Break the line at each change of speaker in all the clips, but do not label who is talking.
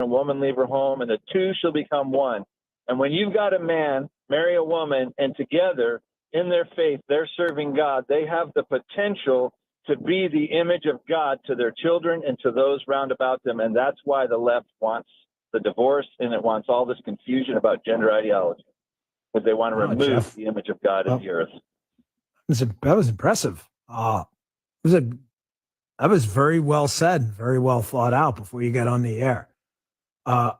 a woman leave her home, and the two shall become one. And when you've got a man marry a woman, and together in their faith, they're serving God, they have the potential to be the image of God to their children and to those round about them. And that's why the left wants the divorce, and it wants all this confusion about gender ideology, because they want to remove
Jeff,
the image of God in the earth.
That was impressive. That was very well said, very well thought out before you got on the air. I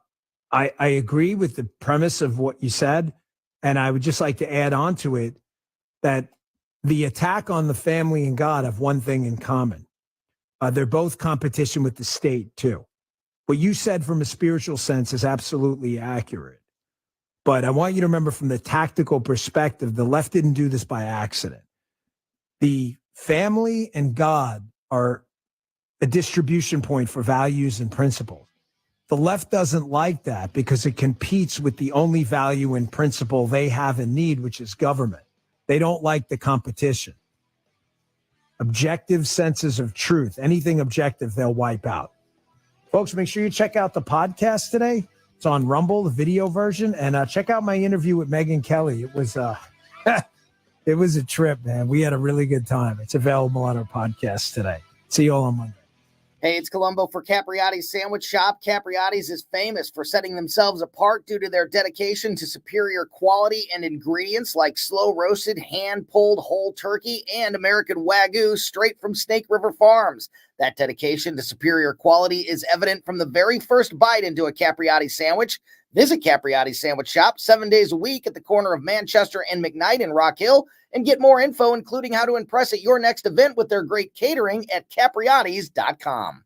agree with the premise of what you said, and I would just like to add on to it that the attack on the family and God have one thing in common. They're both competition with the state, too. What you said from a spiritual sense is absolutely accurate. But I want you to remember from the tactical perspective, the left didn't do this by accident. The family and God are a distribution point for values and principles. The left doesn't like that because it competes with the only value and principle they have and need, which is government. They don't like the competition. Objective senses of truth, anything objective, they'll wipe out. Folks, make sure you check out the podcast today. It's on Rumble, the video version, and check out my interview with Megyn Kelly. It was it was a trip, man. We had a really good time. It's available on our podcast today. See you all on Monday.
Hey, it's Colombo for Capriotti's Sandwich Shop. Capriotti's is famous for setting themselves apart due to their dedication to superior quality and ingredients like slow-roasted, hand-pulled whole turkey and American Wagyu straight from Snake River Farms. That dedication to superior quality is evident from the very first bite into a Capriotti sandwich. Visit Capriotti's Sandwich Shop 7 days a week at the corner of Manchester and McKnight in Rock Hill, and get more info, including how to impress at your next event with their great catering at capriottis.com.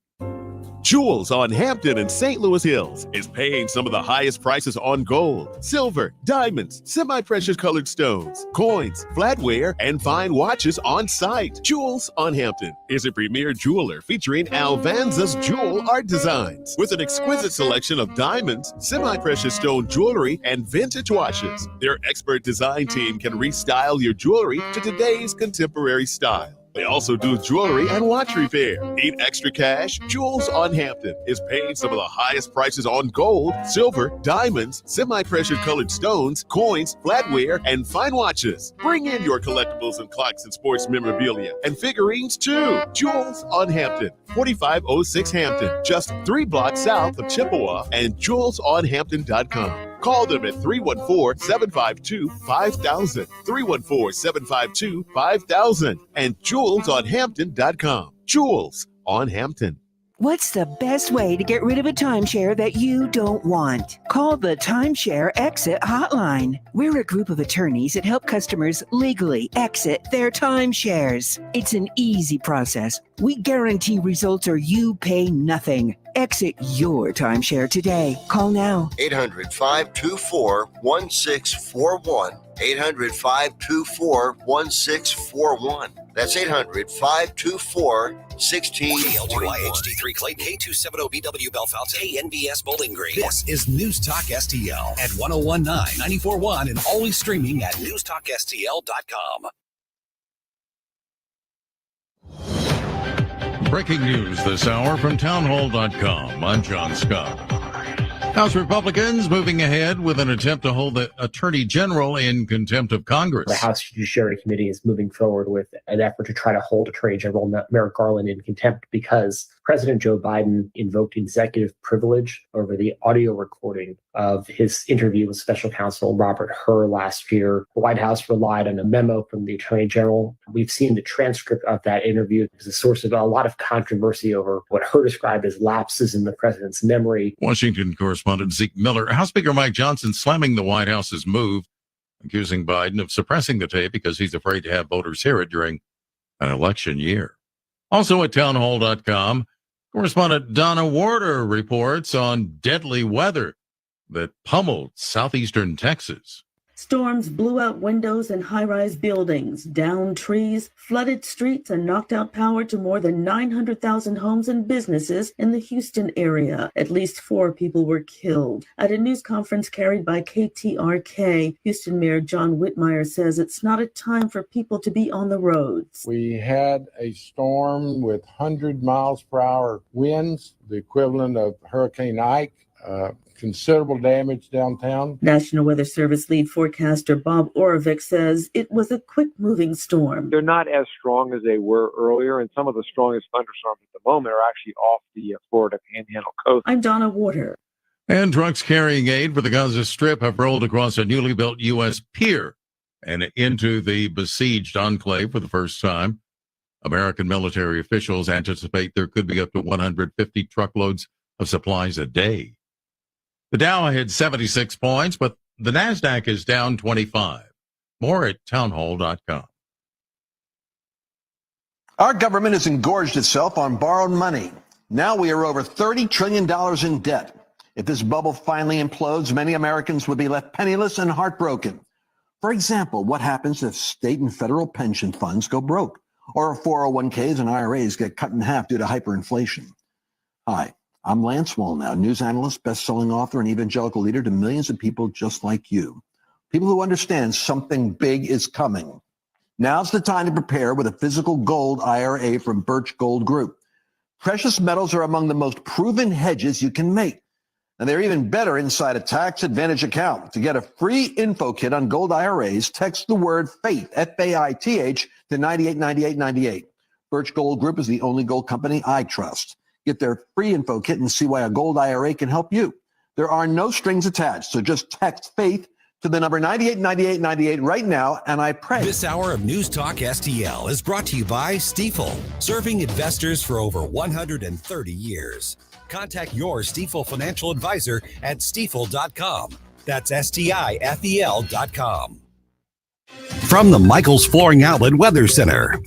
Jewels on Hampton and St. Louis Hills is paying some of the highest prices on gold, silver, diamonds, semi-precious colored stones, coins, flatware, and fine watches on site. Jewels on Hampton is a premier jeweler featuring Alvanza's jewel art designs with an exquisite selection of diamonds, semi-precious stone jewelry, and vintage watches. Their expert design team can restyle your jewelry to today's contemporary style. They also do jewelry and watch repair. Need extra cash? Jewels on Hampton is paying some of the highest prices on gold, silver, diamonds, semi-precious colored stones, coins, flatware, and fine watches. Bring in your collectibles and clocks and sports memorabilia and figurines too. Jewels on Hampton, 4506 Hampton, just 3 blocks south of Chippewa, and jewelsonhampton.com. Call them at 314-752-5000, 314-752-5000, and jewelsonhampton.com. Jewels on Hampton.
What's the best way to get rid of a timeshare that you don't want? Call the Timeshare Exit Hotline. We're a group of attorneys that help customers legally exit their timeshares. It's an easy process. We guarantee results or you pay nothing. Exit your timeshare today. Call now.
800-524-1641. 800-524-1641. That's 800-524-1641.
KLGY HD3 Clayton, K270BW Bellefonte, KNBS Bowling Green. This is News Talk STL at 1019, 94.1, and always streaming at newstalkstl.com.
Breaking news this hour from townhall.com. I'm John Scott. House Republicans moving ahead with an attempt to hold the Attorney General in contempt of Congress.
The House Judiciary Committee is moving forward with an effort to try to hold Attorney General Merrick Garland in contempt because President Joe Biden invoked executive privilege over the audio recording of his interview with Special Counsel Robert Hur last year. The White House relied on a memo from the Attorney General. We've seen the transcript of that interview as a source of a lot of controversy over what Hur described as lapses in the president's memory.
Washington correspondent Zeke Miller. House Speaker Mike Johnson slamming the White House's move, accusing Biden of suppressing the tape because he's afraid to have voters hear it during an election year. Also at townhall.com, correspondent Donna Warder reports on deadly weather that pummeled southeastern Texas.
Storms blew out windows in high-rise buildings, downed trees, flooded streets, and knocked out power to more than 900,000 homes and businesses in the Houston area. At least 4 people were killed. At a news conference carried by KTRK, Houston Mayor John Whitmire says it's not a time for people to be on the roads.
We had a storm with 100 miles per hour winds, the equivalent of Hurricane Ike. considerable damage downtown.
National Weather Service lead forecaster Bob Oravec says it was a quick-moving storm.
They're not as strong as they were earlier, and some of the strongest thunderstorms at the moment are actually off the Florida Panhandle coast.
I'm Donna Warder.
And trucks carrying aid for the Gaza Strip have rolled across a newly built U.S. pier and into the besieged enclave for the first time. American military officials anticipate there could be up to 150 truckloads of supplies a day. The Dow had 76 points, but the NASDAQ is down 25. More at townhall.com.
Our government has engorged itself on borrowed money. Now we are over $30 trillion in debt. If this bubble finally implodes, many Americans would be left penniless and heartbroken. For example, what happens if state and federal pension funds go broke, or 401ks and IRAs get cut in half due to hyperinflation? Hi, I'm Lance Wallnow, news analyst, best-selling author, and evangelical leader to millions of people just like you. People who understand something big is coming. Now's the time to prepare with a physical gold IRA from Birch Gold Group. Precious metals are among the most proven hedges you can make. And they're even better inside a tax advantage account. To get a free info kit on gold IRAs, text the word FAITH, F-A-I-T-H, to 989898. Birch Gold Group is the only gold company I trust. Get their free info kit and see why a gold IRA can help you. There are no strings attached, so just text FAITH to the number 989898 right now, and I pray.
This hour of News Talk STL is brought to you by Stifel, serving investors for over 130 years. Contact your Stifel financial advisor at stifel.com. That's STIFEL.com. From the Michaels Flooring Outlet Weather Center.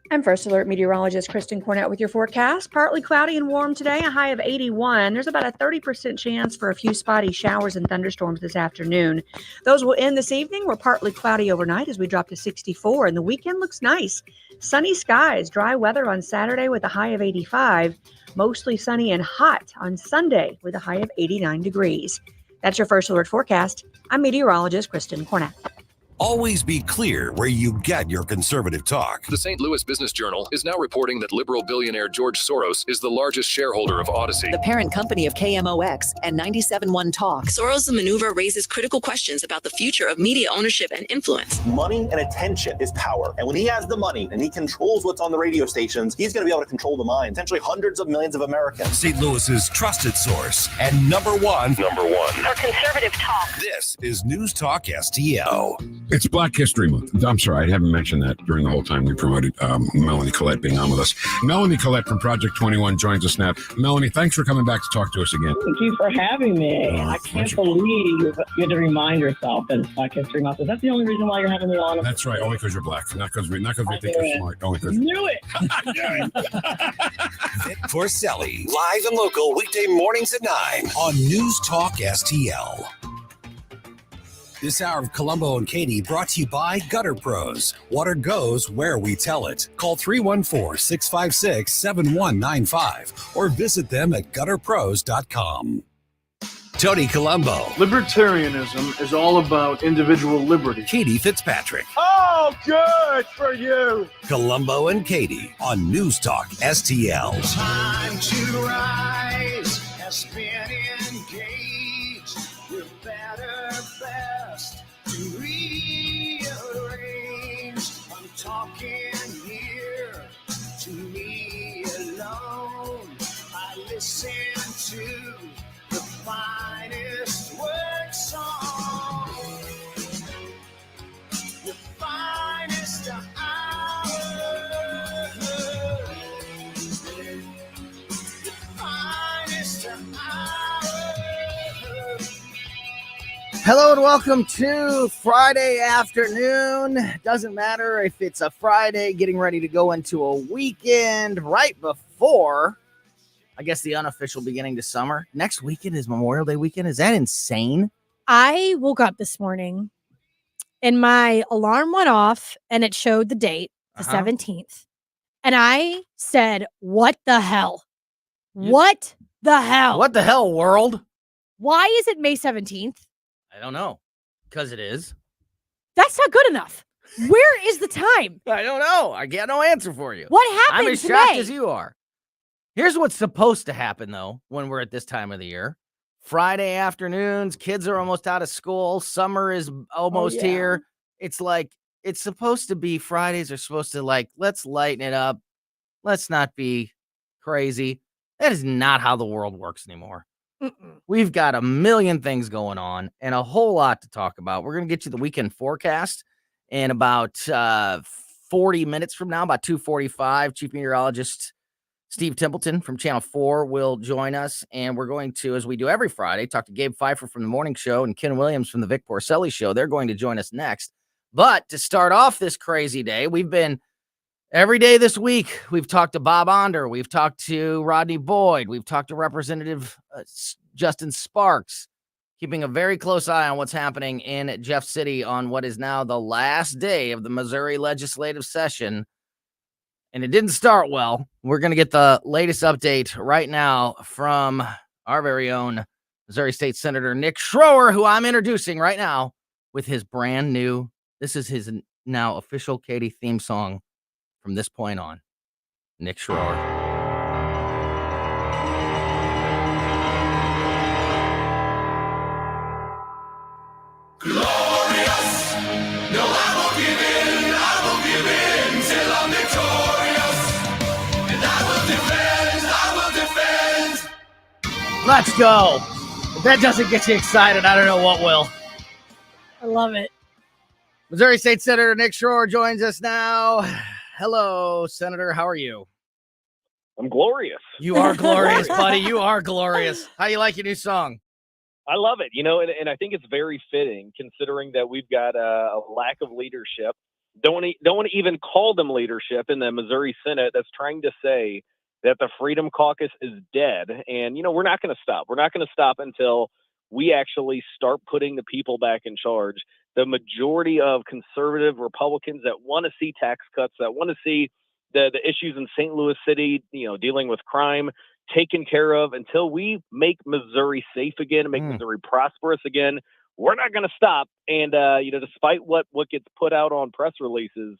I'm First Alert meteorologist Kristen Cornett with your forecast. Partly cloudy and warm today, a high of 81. There's about a 30% chance for a few spotty showers and thunderstorms this afternoon. Those will end this evening. We're partly cloudy overnight as we drop to 64, and the weekend looks nice. Sunny skies, dry weather on Saturday with a high of 85. Mostly sunny and hot on Sunday with a high of 89 degrees. That's your First Alert forecast. I'm meteorologist Kristen Cornett.
Always be clear where you get your conservative talk.
The St. Louis Business Journal is now reporting that liberal billionaire George Soros is the largest shareholder of Odyssey,
the parent company of KMOX and 97.1 Talk.
Soros' maneuver raises critical questions about the future of media ownership and influence.
Money and attention is power. And when he has the money and he controls what's on the radio stations, he's going to be able to control the mind, potentially hundreds of millions of Americans.
St. Louis's trusted source and number one
for conservative talk.
This is News Talk STL.
It's Black History Month. I'm sorry, I haven't mentioned that during the whole time we promoted Melanie Collette being on with us. Melanie Collette from Project 21 joins us now. Melanie, thanks for coming back to talk to us again.
Thank you for having me. I can't believe you had to remind yourself that it's Black History Month. Is that the only reason why you're having me on?
That's right, only because you're black. Not because we think you're smart. Only because
knew it.
Vic Porcelli, live and local, weekday mornings at 9 on News Talk STL. This hour of Colombo and Katie brought to you by Gutter Pros. Water goes where we tell it. Call 314-656-7195 or visit them at gutterpros.com. Tony Colombo.
Libertarianism is all about individual liberty.
Katie Fitzpatrick.
Oh, good for you.
Colombo and Katie on News Talk STL.
Time to rise has been engaged. We're better, best to rearrange. I'm talking here to me alone. I listen to the finest work song, the finest of hours, the finest of hours.
Hello and welcome to Friday afternoon. Doesn't matter if it's a Friday, getting ready to go into a weekend right before, I guess, the unofficial beginning to summer. Next weekend is Memorial Day weekend. Is that insane?
I woke up this morning and my alarm went off and it showed the date, the 17th. And I said, what the hell? What the hell?
What the hell, world?
Why is it May 17th?
I don't know. Because it is.
That's not good enough. Where is the time?
I don't know. I got no answer for you.
What happened
I'm as
today?
shocked as you are. Here's what's supposed to happen, though, when we're at this time of the year. Friday afternoons, kids are almost out of school. Summer is almost here. It's like, it's supposed to be Fridays are supposed to like, let's lighten it up. Let's not be crazy. That is not how the world works anymore. We've got a million things going on and a whole lot to talk about. We're going to get you the weekend forecast in about 40 minutes from now, about 2:45. Chief Meteorologist Steve Templeton from Channel 4 will join us, and we're going to, as we do every Friday, talk to Gabe Pfeiffer from the Morning Show and Ken Williams from the Vic Porcelli Show. They're going to join us next. But to start off this crazy day, we've been every day this week. We've talked to Bob Onder. We've talked to Rodney Boyd. We've talked to Representative Justin Sparks, keeping a very close eye on what's happening in Jeff City on what is now the last day of the Missouri legislative session. And it didn't start well. We're going to get the latest update right now from our very own Missouri State Senator Nick Schroer, who I'm introducing right now with his brand new, this is his now official Katie theme song from this point on. Nick Schroer.
Glorious. No, I won't give in. I won't give in till I'm victorious. And I will defend.
Let's go. If that doesn't get you excited, I don't know what will.
I love it.
Missouri State Senator Nick Schroer joins us now. Hello, Senator. How are you?
I'm glorious.
You are glorious, buddy. You are glorious. How do you like your new song?
I love it, and I think it's very fitting considering that we've got a lack of leadership. Don't want to even call them leadership in the Missouri Senate that's trying to say that the Freedom Caucus is dead. And, we're not going to stop. We're not going to stop until we actually start putting the people back in charge. The majority of conservative Republicans that want to see tax cuts, that want to see the issues in St. Louis City, dealing with crime, taken care of, until we make Missouri safe again and make Missouri prosperous again, we're not going to stop. And, despite what gets put out on press releases,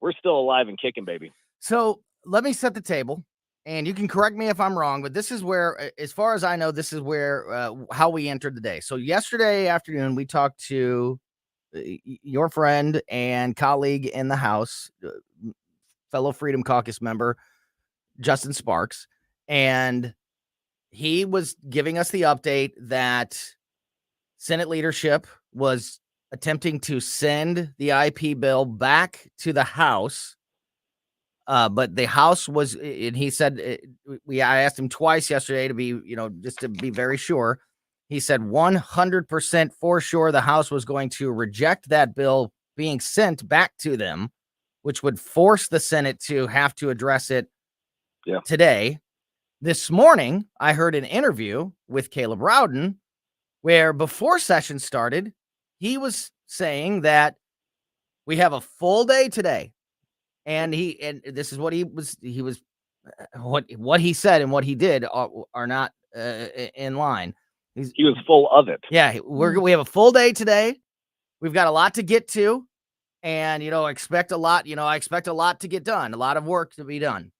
we're still alive and kicking, baby.
So let me set the table, and you can correct me if I'm wrong, but this is where, as far as I know, this is where, how we entered the day. So yesterday afternoon, we talked to your friend and colleague in the House, fellow Freedom Caucus member, Justin Sparks, and he was giving us the update that Senate leadership was attempting to send the IP bill back to the House. But the House was, and he said, I asked him twice yesterday to be, just to be very sure. He said 100% for sure the House was going to reject that bill being sent back to them, which would force the Senate to have to address it today. This morning, I heard an interview with Caleb Rowden where before session started, he was saying that we have a full day today. And this is what what he said and what he did are not in line.
He was full of it.
Yeah, we have a full day today. We've got a lot to get to, and expect a lot. I expect a lot to get done, a lot of work to be done.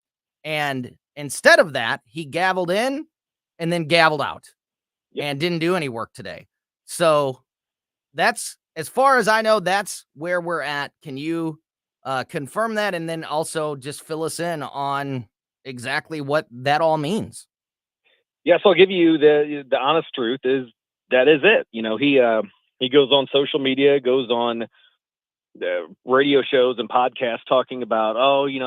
And instead of that, he gavelled in and then gavelled out, and didn't do any work today. So that's, as far as I know, that's where we're at. Can you confirm that, and then also just fill us in on exactly what that all means?
Yes, I'll give you the honest truth is that is it. He goes on social media, goes on radio shows and podcasts talking about,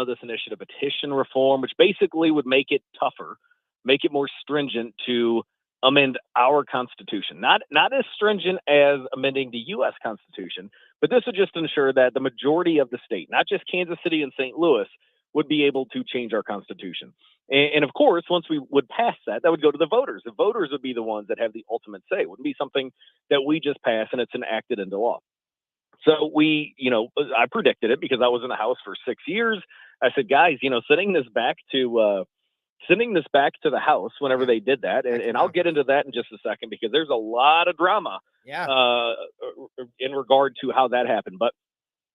this initiative petition reform, which basically would make it tougher, make it more stringent to amend our Constitution. Not as stringent as amending the U.S. Constitution, but this would just ensure that the majority of the state, not just Kansas City and St. Louis, would be able to change our Constitution. And of course, once we would pass that would go to the voters. The voters would be the ones that have the ultimate say. It wouldn't be something that we just pass and it's enacted into law. So I predicted it because I was in the House for 6 years. I said, guys, sending this back to the House whenever they did that, and I'll get into that in just a second because there's a lot of drama in regard to how that happened. But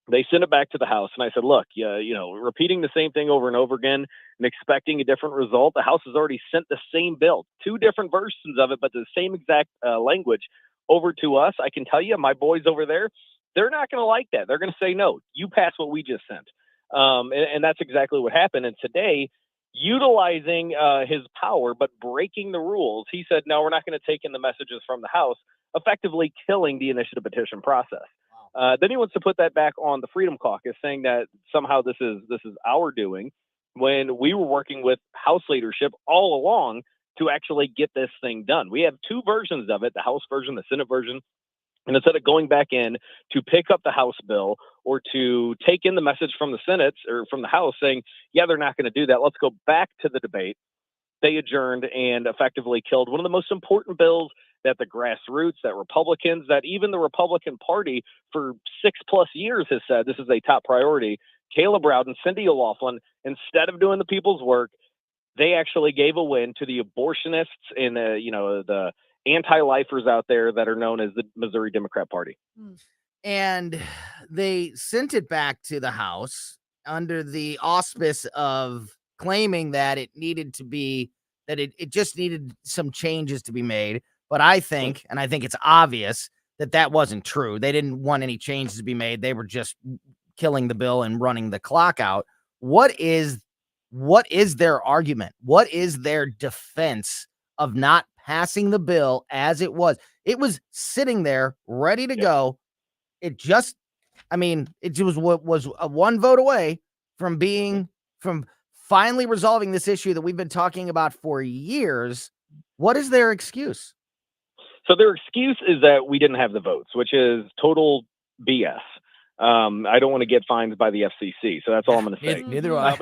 They sent it back to the House, and I said, look, repeating the same thing over and over again and expecting a different result. The House has already sent the same bill, 2 different versions of it, but the same exact language over to us. I can tell you, my boys over there, they're not going to like that. They're going to say, no, you pass what we just sent. And that's exactly what happened. And today, utilizing his power, but breaking the rules, he said, no, we're not going to take in the messages from the House, effectively killing the initiative petition process. Then he wants to put that back on the Freedom Caucus, saying that somehow this is our doing, when we were working with House leadership all along to actually get this thing done. We have 2 versions of it, the House version, the Senate version. And instead of going back in to pick up the House bill or to take in the message from the Senate or from the House saying, yeah, they're not going to do that, let's go back to the debate, they adjourned and effectively killed one of the most important bills that the grassroots, that Republicans, that even the Republican Party for 6+ years has said this is a top priority. Caleb Rowden, Cindy O'Loughlin, instead of doing the people's work, they actually gave a win to the abortionists and the anti-lifers out there that are known as the Missouri Democrat Party.
And they sent it back to the House under the auspice of claiming that it needed to be, that it just needed some changes to be made. But I think it's obvious that wasn't true. They didn't want any changes to be made. They were just killing the bill and running the clock out. What is their argument? What is their defense of not passing the bill as it was? It was sitting there ready to go. It just, it was a 1 vote away from finally resolving this issue that we've been talking about for years. What is their excuse?
So their excuse is that we didn't have the votes, which is total BS. I don't want to get fined by the FCC, so that's all I'm going to say.
Neither do I.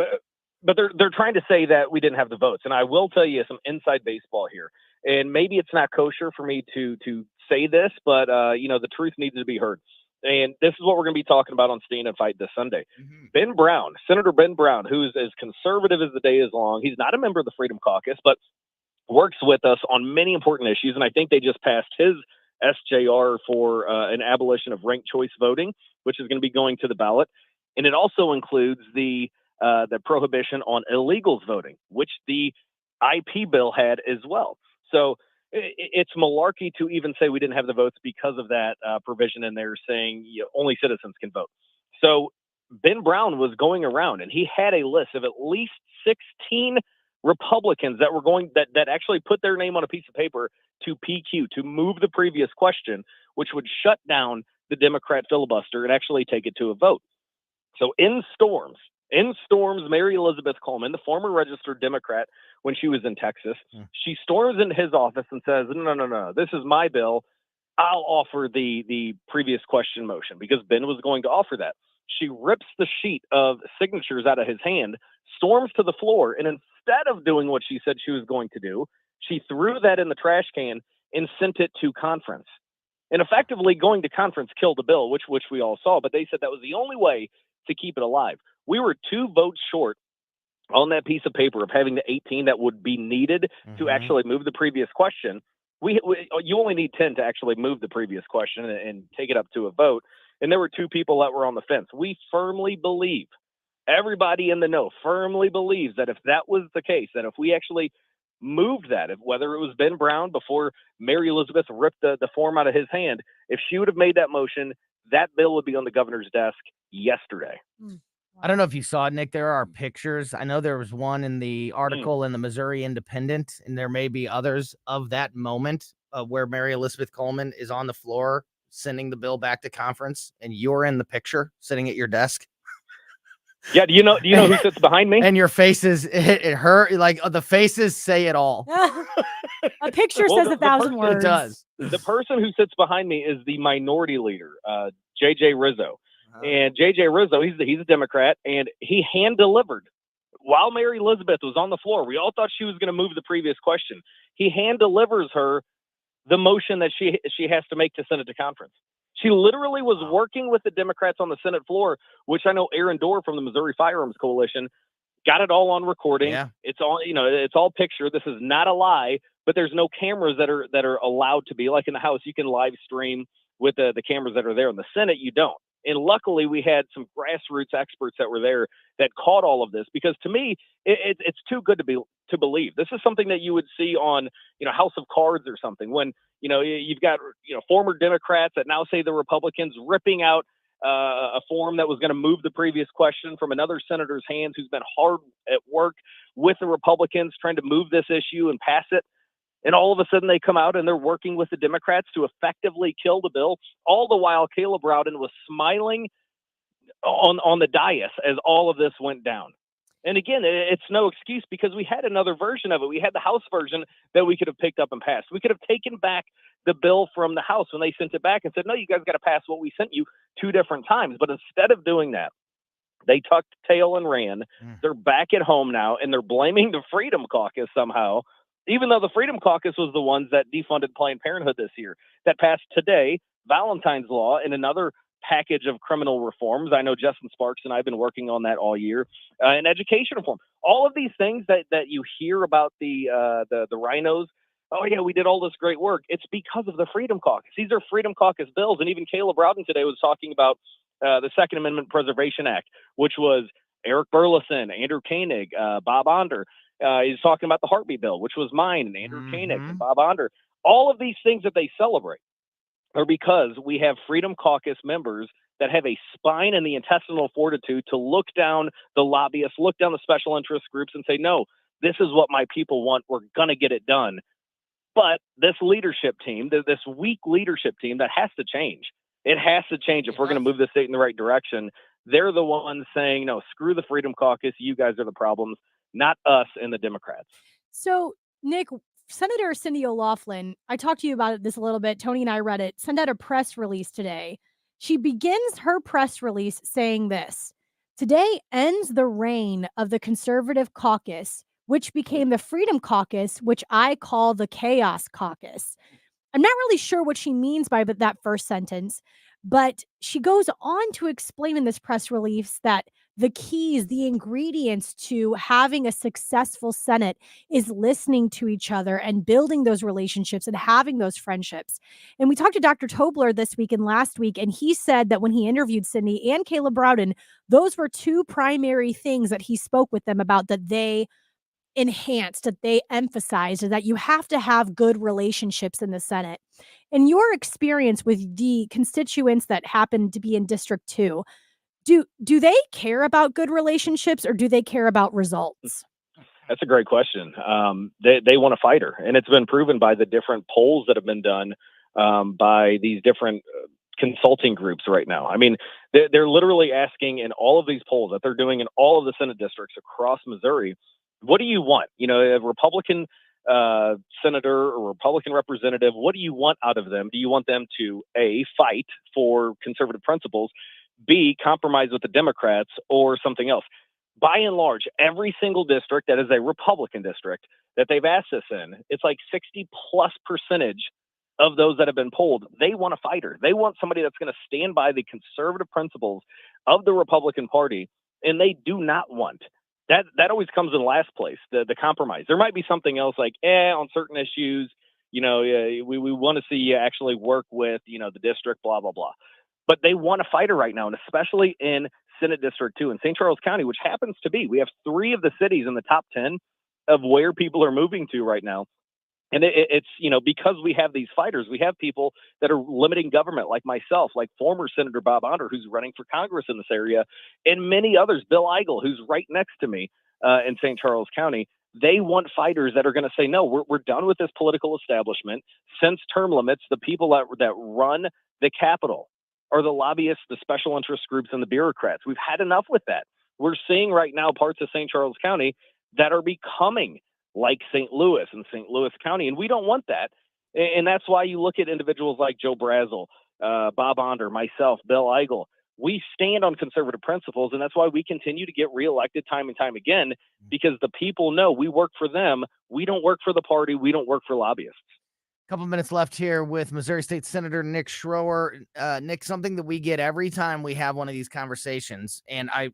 But they're trying to say that we didn't have the votes, and I will tell you some inside baseball here. And maybe it's not kosher for me to say this, but the truth needs to be heard. And this is what we're going to be talking about on Stand and Fight this Sunday. Ben Brown, Senator Ben Brown, who's as conservative as the day is long. He's not a member of the Freedom Caucus, but works with us on many important issues. And I think they just passed his SJR for an abolition of ranked choice voting, which is going to be going to the ballot. And it also includes the prohibition on illegals voting, which the IP bill had as well. So it's malarkey to even say we didn't have the votes because of that provision in there saying only citizens can vote. So Ben Brown was going around and he had a list of at least 16 Republicans that were that actually put their name on a piece of paper to PQ, to move the previous question, which would shut down the Democrat filibuster and actually take it to a vote. So in storms, Mary Elizabeth Coleman, the former registered Democrat when she was in Texas, she storms into his office and says, no, this is my bill. I'll offer the previous question motion, because Ben was going to offer that. She rips the sheet of signatures out of his hand, storms to the floor, and instead of doing what she said she was going to do, she threw that in the trash can and sent it to conference. And effectively going to conference killed the bill, which we all saw, but they said that was the only way to keep it alive. We were 2 votes short on that piece of paper of having the 18 that would be needed to actually move the previous question. You only need 10 to actually move the previous question and take it up to a vote. And there were 2 people that were on the fence. We firmly believe, everybody in the know firmly believes, that if that was the case, that if we actually moved that, whether it was Ben Brown before Mary Elizabeth ripped the form out of his hand, if she would have made that motion, that bill would be on the governor's desk yesterday.
I don't know if you saw it, Nick. There are pictures. I know there was one in the article in the Missouri Independent, and there may be others of that moment where Mary Elizabeth Coleman is on the floor sending the bill back to conference, and you're in the picture sitting at your desk.
Yeah, do you know who sits behind me?
And your faces, it hurt. Like the faces say it all.
A picture says 1,000 words.
It does.
The person who sits behind me is the minority leader, J.J. Rizzo. And J.J. Rizzo, he's a Democrat, and he hand-delivered. While Mary Elizabeth was on the floor, we all thought she was going to move the previous question. He hand-delivers her the motion that she has to make to send it to conference. She literally was working with the Democrats on the Senate floor, which I know Aaron Dorr from the Missouri Firearms Coalition got it all on recording.
Yeah.
It's all picture. This is not a lie, but there's no cameras that are allowed to be, like in the House. You can live stream with the cameras that are there. In the Senate, you don't. And luckily, we had some grassroots experts that were there that caught all of this, because to me, it's too good to believe. This is something that you would see on, House of Cards or something, when, you've got, former Democrats that now say the Republicans ripping out a form that was going to move the previous question from another senator's hands who's been hard at work with the Republicans trying to move this issue and pass it. And all of a sudden they come out and they're working with the Democrats to effectively kill the bill. All the while Caleb Rowden was smiling on the dais as all of this went down. And again, it's no excuse, because we had another version of it. We had the House version that we could have picked up and passed. We could have taken back the bill from the House when they sent it back and said, no, you guys got to pass what we sent you 2 different times. But instead of doing that, they tucked tail and ran. They're back at home now, and they're blaming the Freedom Caucus somehow, even though the Freedom Caucus was the ones that defunded Planned Parenthood this year, that passed today Valentine's Law and another package of criminal reforms. I know Justin Sparks and I have been working on that all year, and education reform. All of these things that you hear about the rhinos. Oh yeah, we did all this great work. It's because of the Freedom Caucus. These are Freedom Caucus bills, and even Caleb Rowden today was talking about the Second Amendment Preservation Act, which was Eric Burleson, Andrew Koenig, Bob Onder. He's talking about the Heartbeat Bill, which was mine and Andrew Koenig and Bob Onder. All of these things that they celebrate are because we have Freedom Caucus members that have a spine and the intestinal fortitude to look down the lobbyists, look down the special interest groups and say, no, this is what my people want. We're going to get it done. But this leadership team, this weak leadership team, that has to change. It has to change if we're going to move the state in the right direction. They're the ones saying, no, screw the Freedom Caucus. You guys are the problems, not us and the Democrats.
So, Nick, Senator Cindy O'Loughlin, I talked to you about this a little bit. Tony and I read it, sent out a press release today. She begins her press release saying this: today ends the reign of the Conservative Caucus, which became the Freedom Caucus, which I call the Chaos Caucus. I'm not really sure what she means by that first sentence, but she goes on to explain in this press release that the keys, the ingredients to having a successful Senate is listening to each other and building those relationships and having those friendships. And we talked to Dr. Tobler this week and last week, and he said that when he interviewed Cindy and Caleb Rowden, those were 2 primary things that he spoke with them about, that they enhanced, that they emphasized, is that you have to have good relationships in the Senate. In your experience with the constituents that happen to be in District 2, do they care about good relationships, or do they care about results?
That's a great question. They want a fighter, and it's been proven by the different polls that have been done by these different consulting groups right now. I mean, they're literally asking in all of these polls that they're doing in all of the Senate districts across Missouri, what do you want? A Republican senator or Republican representative, what do you want out of them? Do you want them to, A, fight for conservative principles, B, compromise with the Democrats, or something else? By and large, every single district that is a Republican district that they've asked us in, it's like 60+% of those that have been polled, they want a fighter. They want somebody that's going to stand by the conservative principles of the Republican Party, and they do not want that. That always comes in last place, the compromise. There might be something else like, on certain issues, we want to see you actually work with, the district, blah, blah, blah. But they want a fighter right now, and especially in Senate District 2 in St. Charles County, which happens to be, we have 3 of the cities in the top 10 of where people are moving to right now. And it's, because we have these fighters, we have people that are limiting government, like myself, like former Senator Bob Onder, who's running for Congress in this area, and many others, Bill Eigel, who's right next to me in St. Charles County. They want fighters that are going to say, no, we're done with this political establishment. Since term limits, the people that run the Capitol are the lobbyists, the special interest groups, and the bureaucrats. We've had enough with that. We're seeing right now parts of St. Charles County that are becoming like St. Louis and St. Louis County, and we don't want that. And that's why you look at individuals like Joe Brazel, Bob Onder, myself, Bill Eigel. We stand on conservative principles, and that's why we continue to get reelected time and time again, because the people know we work for them. We don't work for the party. We don't work for lobbyists.
Couple minutes left here with Missouri State Senator Nick Schroer. Nick, something that we get every time we have one of these conversations, and I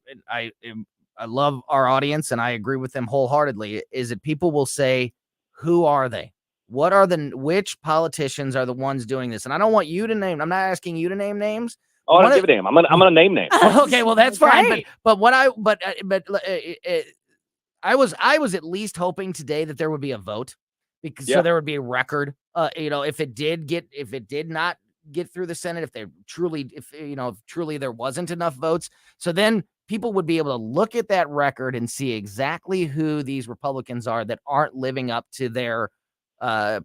love our audience, and I agree with them wholeheartedly, is that people will say, who are they? Which politicians are the ones doing this? And I don't want you to name, I'm not asking you to name names,
Oh, I don't give a damn. I'm gonna name names.
Okay, well that's fine.
Right.
But I was at least hoping today that there would be a vote, because
Yeah.
so there would be a record. If it did not get through the Senate, if truly there wasn't enough votes, so then people would be able to look at that record and see exactly who these Republicans are that aren't living up to their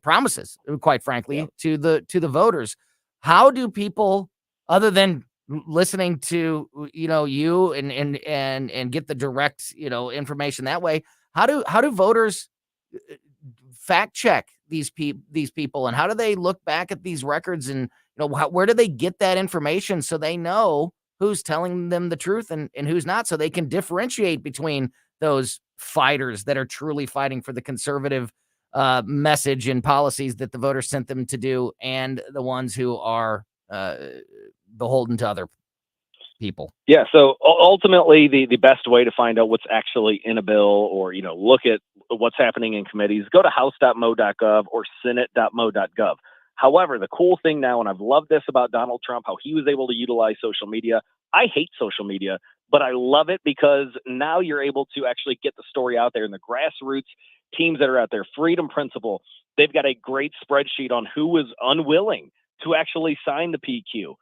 promises, quite frankly, to the voters. How do people, other than listening to you and get the direct information that way, how do voters fact check these people, and how do they look back at these records, and where do they get that information so they know who's telling them the truth and who's not, so they can differentiate between those fighters that are truly fighting for the conservative message and policies that the voters sent them to do, and the ones who are beholden to other people.
Yeah. So ultimately, the best way to find out what's actually in a bill, or look at what's happening in committees, go to house.mo.gov or senate.mo.gov. However, the cool thing now, and I've loved this about Donald Trump, how he was able to utilize social media. I hate social media, but I love it because now you're able to actually get the story out there, and the grassroots teams that are out there. Freedom Principle, they've got a great spreadsheet on who was unwilling to actually sign the PQ.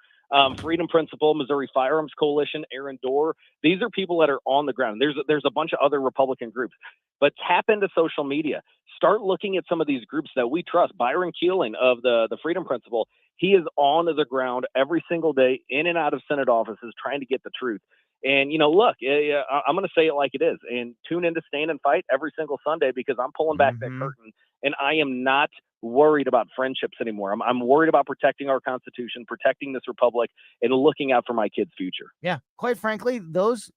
Freedom Principle, Missouri Firearms Coalition, Aaron Dorr. These are people that are on the ground. There's a bunch of other Republican groups, but tap into social media. Start looking at some of these groups that we trust. Byron Keeling of the Freedom Principle, he is on the ground every single day, in and out of Senate offices, trying to get the truth. And, look, I'm going to say it like it is, and tune in to Stand and Fight every single Sunday, because I'm pulling back that curtain, and I am not worried about friendships anymore. I'm worried about protecting our Constitution, protecting this republic, and looking out for my kids' future.
Yeah, quite frankly, those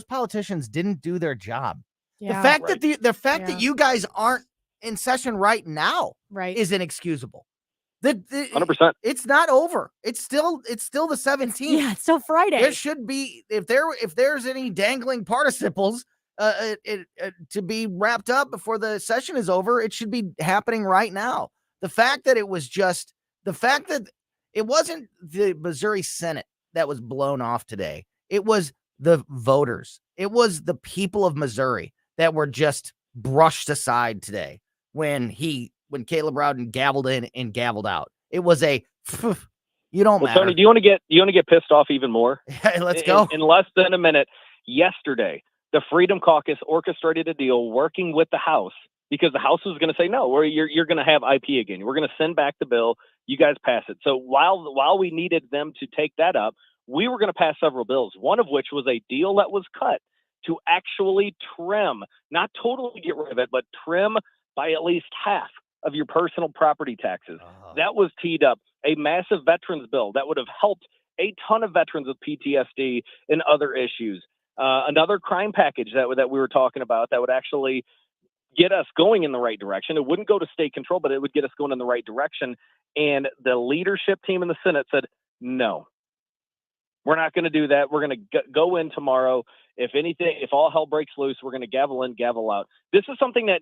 politicians didn't do their job.
Yeah.
The fact
Right.
that the fact that you guys aren't in session right now is inexcusable.
100%.
It's not over. It's still the 17th.
Yeah, it's still Friday.
There should be, if there's any dangling participles to be wrapped up before the session is over, it should be happening right now. The fact that it wasn't the Missouri Senate that was blown off today. It was the voters. It was the people of Missouri that were just brushed aside today when Caleb Rowden gavelled in and gavelled out. It was a you don't matter.
Tony, do you want to get pissed off even more?
Let's go.
In less than a minute, yesterday, the Freedom Caucus orchestrated a deal working with the House, because the House was going to say, no, you're going to have IP again. We're going to send back the bill. You guys pass it. So while we needed them to take that up, we were going to pass several bills, one of which was a deal that was cut to actually trim, not totally get rid of it, but trim by at least half of your personal property taxes. That was teed up. A massive veterans bill that would have helped a ton of veterans with PTSD and other issues. Another crime package that we were talking about that would actually get us going in the right direction. It wouldn't go to state control, but it would get us going in the right direction. And the leadership team in the Senate said, no, we're not going to do that. We're going to go in tomorrow. If all hell breaks loose, we're going to gavel in, gavel out. This is something that,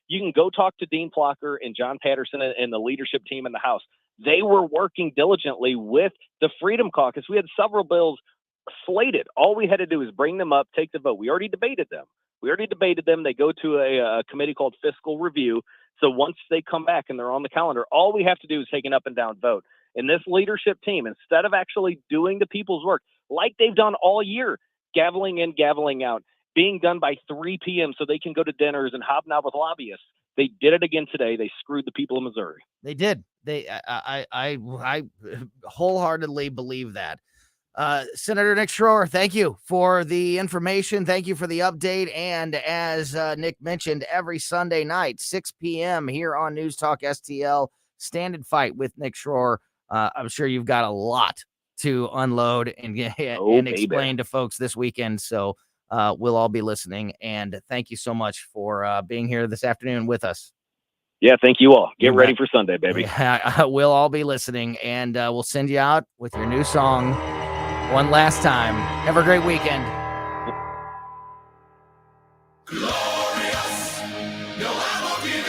you can go talk to Dean Plocker and John Patterson and the leadership team in the House. They were working diligently with the Freedom Caucus. We had several bills slated. All we had to do is bring them up, take the vote. We already debated them. They go to a committee called Fiscal Review. So once they come back and they're on the calendar, all we have to do is take an up and down vote. And this leadership team, instead of actually doing the people's work like they've done all year, gaveling in, gaveling out, being done by 3 p.m. so they can go to dinners and hobnob with lobbyists, they did it again today. They screwed the people of Missouri.
They did. I wholeheartedly believe that. Senator Nick Schroer, thank you for the information. Thank you for the update. And as Nick mentioned, every Sunday night, 6 p.m. here on News Talk STL, Stand and Fight with Nick Schroer. I'm sure you've got a lot to unload and explain to folks this weekend. So we'll all be listening. And thank you so much for being here this afternoon with us.
Yeah, thank you all. Get ready for Sunday, baby.
Yeah, we'll all be listening, and we'll send you out with your new song one last time. Have a great weekend.
Glorious. No, I won't give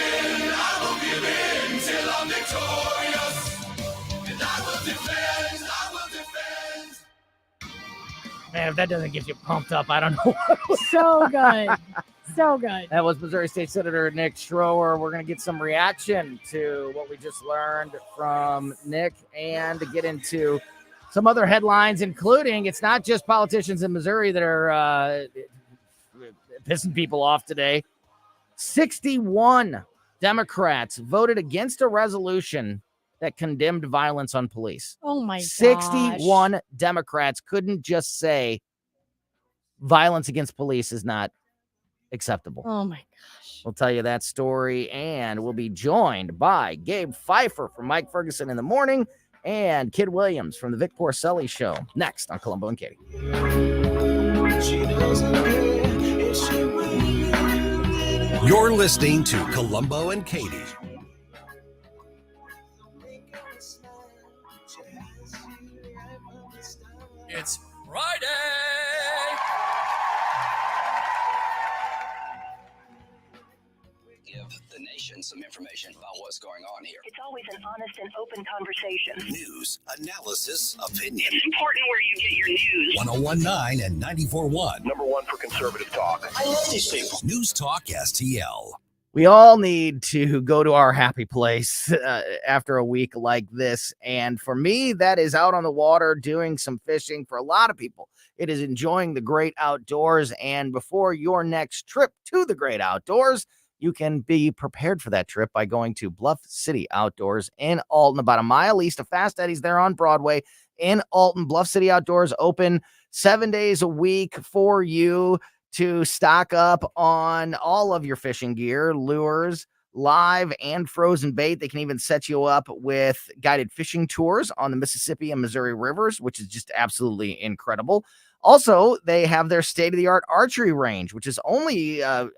in till I'm victorious. And I will defend.
Man, if that doesn't get you pumped up, I don't know.
So good. So good.
That was Missouri State Senator Nick Schroer. We're going to get some reaction to what we just learned from Nick and to get into some other headlines, including it's not just politicians in Missouri that are pissing people off today. 61 Democrats voted against a resolution that condemned violence on police.
Oh my
61
gosh.
Democrats couldn't just say violence against police is not acceptable.
Oh my gosh.
We'll tell you that story, and we'll be joined by Gabe Pfeiffer from Mike Ferguson in the Morning and Kid Williams from the Vic Porcelli Show next on Colombo and Katie.
You're listening to Colombo and Katie.
It's Friday. Give the nation some information about what's going on here.
It's always an honest and open conversation.
News, analysis, opinion.
It's important where you get your news.
101.9 and 94.1.
Number one for conservative talk.
I love these people. News Talk STL.
We all need to go to our happy place after a week like this. And for me, that is out on the water doing some fishing. For a lot of people, it is enjoying the great outdoors. And before your next trip to the great outdoors, you can be prepared for that trip by going to Bluff City Outdoors in Alton, about a mile east of Fast Eddie's there on Broadway in Alton. Bluff City Outdoors open 7 days a week for you to stock up on all of your fishing gear, lures, live and frozen bait. They can even set you up with guided fishing tours on the Mississippi and Missouri rivers, which is just absolutely incredible. Also, they have their state-of-the-art archery range, which is only a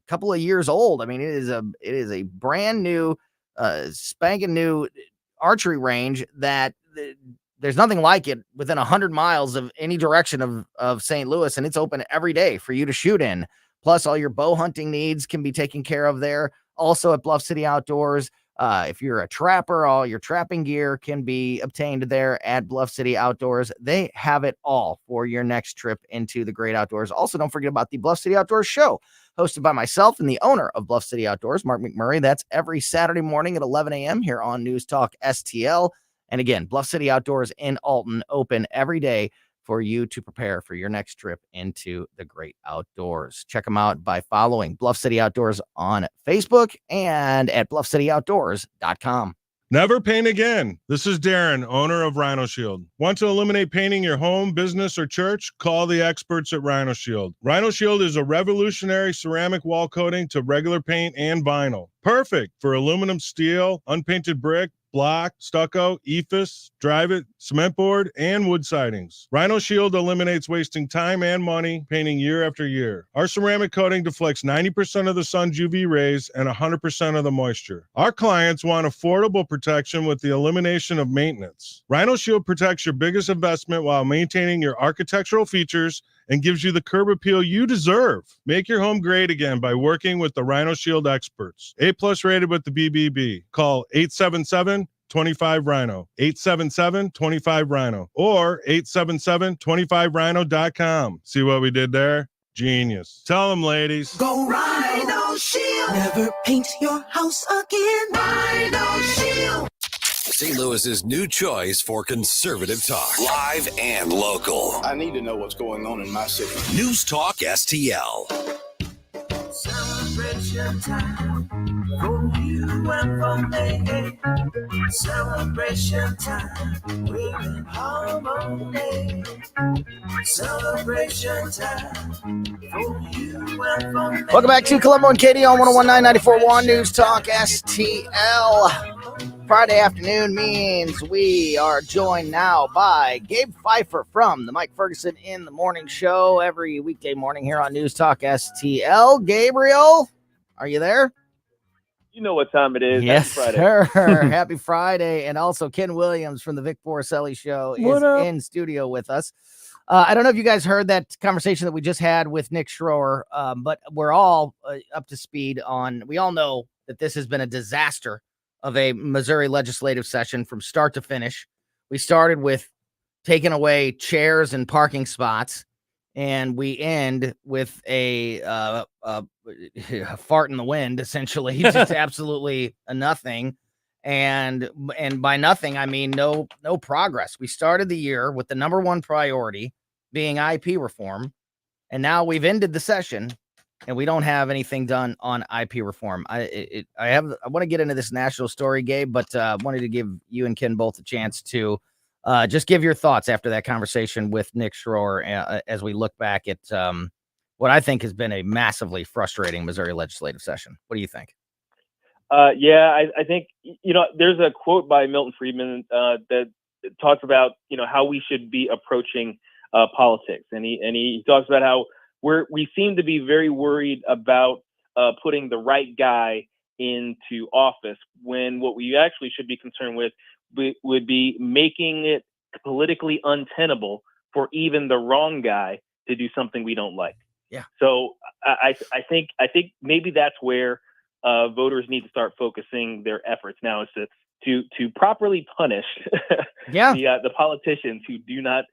couple of years old. I mean, it is a brand new, spanking new archery range that there's nothing like it within 100 miles of any direction of St. Louis, and it's open every day for you to shoot in. Plus, all your bow hunting needs can be taken care of there. Also at Bluff City Outdoors, if you're a trapper, all your trapping gear can be obtained there at Bluff City Outdoors. They have it all for your next trip into the great outdoors. Also, don't forget about the Bluff City Outdoors show, hosted by myself and the owner of Bluff City Outdoors, Mark McMurray. That's every Saturday morning at 11 a.m. here on News Talk STL. And again, Bluff City Outdoors in Alton, open every day for you to prepare for your next trip into the great outdoors. Check them out by following Bluff City Outdoors on Facebook and at bluffcityoutdoors.com.
Never paint again. This is Darren, owner of Rhino Shield. Want to eliminate painting your home, business, or church? Call the experts at Rhino Shield. Rhino Shield is a revolutionary ceramic wall coating to regular paint and vinyl. Perfect for aluminum, steel, unpainted brick, block, stucco, EIFS, drive-it, cement board, and wood sidings. Rhino Shield eliminates wasting time and money painting year after year. Our ceramic coating deflects 90% of the sun's UV rays and 100% of the moisture. Our clients want affordable protection with the elimination of maintenance. Rhino Shield protects your biggest investment while maintaining your architectural features and gives you the curb appeal you deserve. Make your home great again by working with the Rhino Shield experts. A+ rated with the BBB. Call 877-25-RHINO, 877-25-RHINO, or 877-25rhino.com. See what we did there? Genius. Tell them, ladies.
Go Rhino Shield. Never paint your house again. Rhino Shield.
St. Louis's new choice for conservative talk. Live and local.
I need to know what's going on in my city.
News Talk STL.
Celebration time for you and for me. Celebration time, we're in harmony. Celebration time for you and for me.
Welcome back to Colombo and Katie on 101.9 News Talk STL. Friday afternoon means we are joined now by Gabe Pfeiffer from the Mike Ferguson in the Morning Show every weekday morning here on News Talk STL. Gabriel, are you there?
You know what time it is.
Yes,
Happy Friday.
sir. Happy Friday. And also Ken Williams from the Vic Porcelli Show is in studio with us. I don't know if you guys heard that conversation that we just had with Nick Schroer, but we're all up to speed on, we all know that this has been a disaster of a Missouri legislative session from start to finish. We started with taking away chairs and parking spots, and we end with a fart in the wind, essentially, just absolutely a nothing. And by nothing, I mean no progress. We started the year with the number one priority being IP reform, and now we've ended the session, and we don't have anything done on IP reform. I want to get into this national story, Gabe, but wanted to give you and Ken both a chance to just give your thoughts after that conversation with Nick Schroer as we look back at what I think has been a massively frustrating Missouri legislative session. What do you think?
I think, there's a quote by Milton Friedman that talks about, how we should be approaching politics. And he talks about how we seem to be very worried about putting the right guy into office, when what we actually should be concerned with would be making it politically untenable for even the wrong guy to do something we don't like.
Yeah.
So I think maybe that's where voters need to start focusing their efforts now, is to properly punish the politicians who do not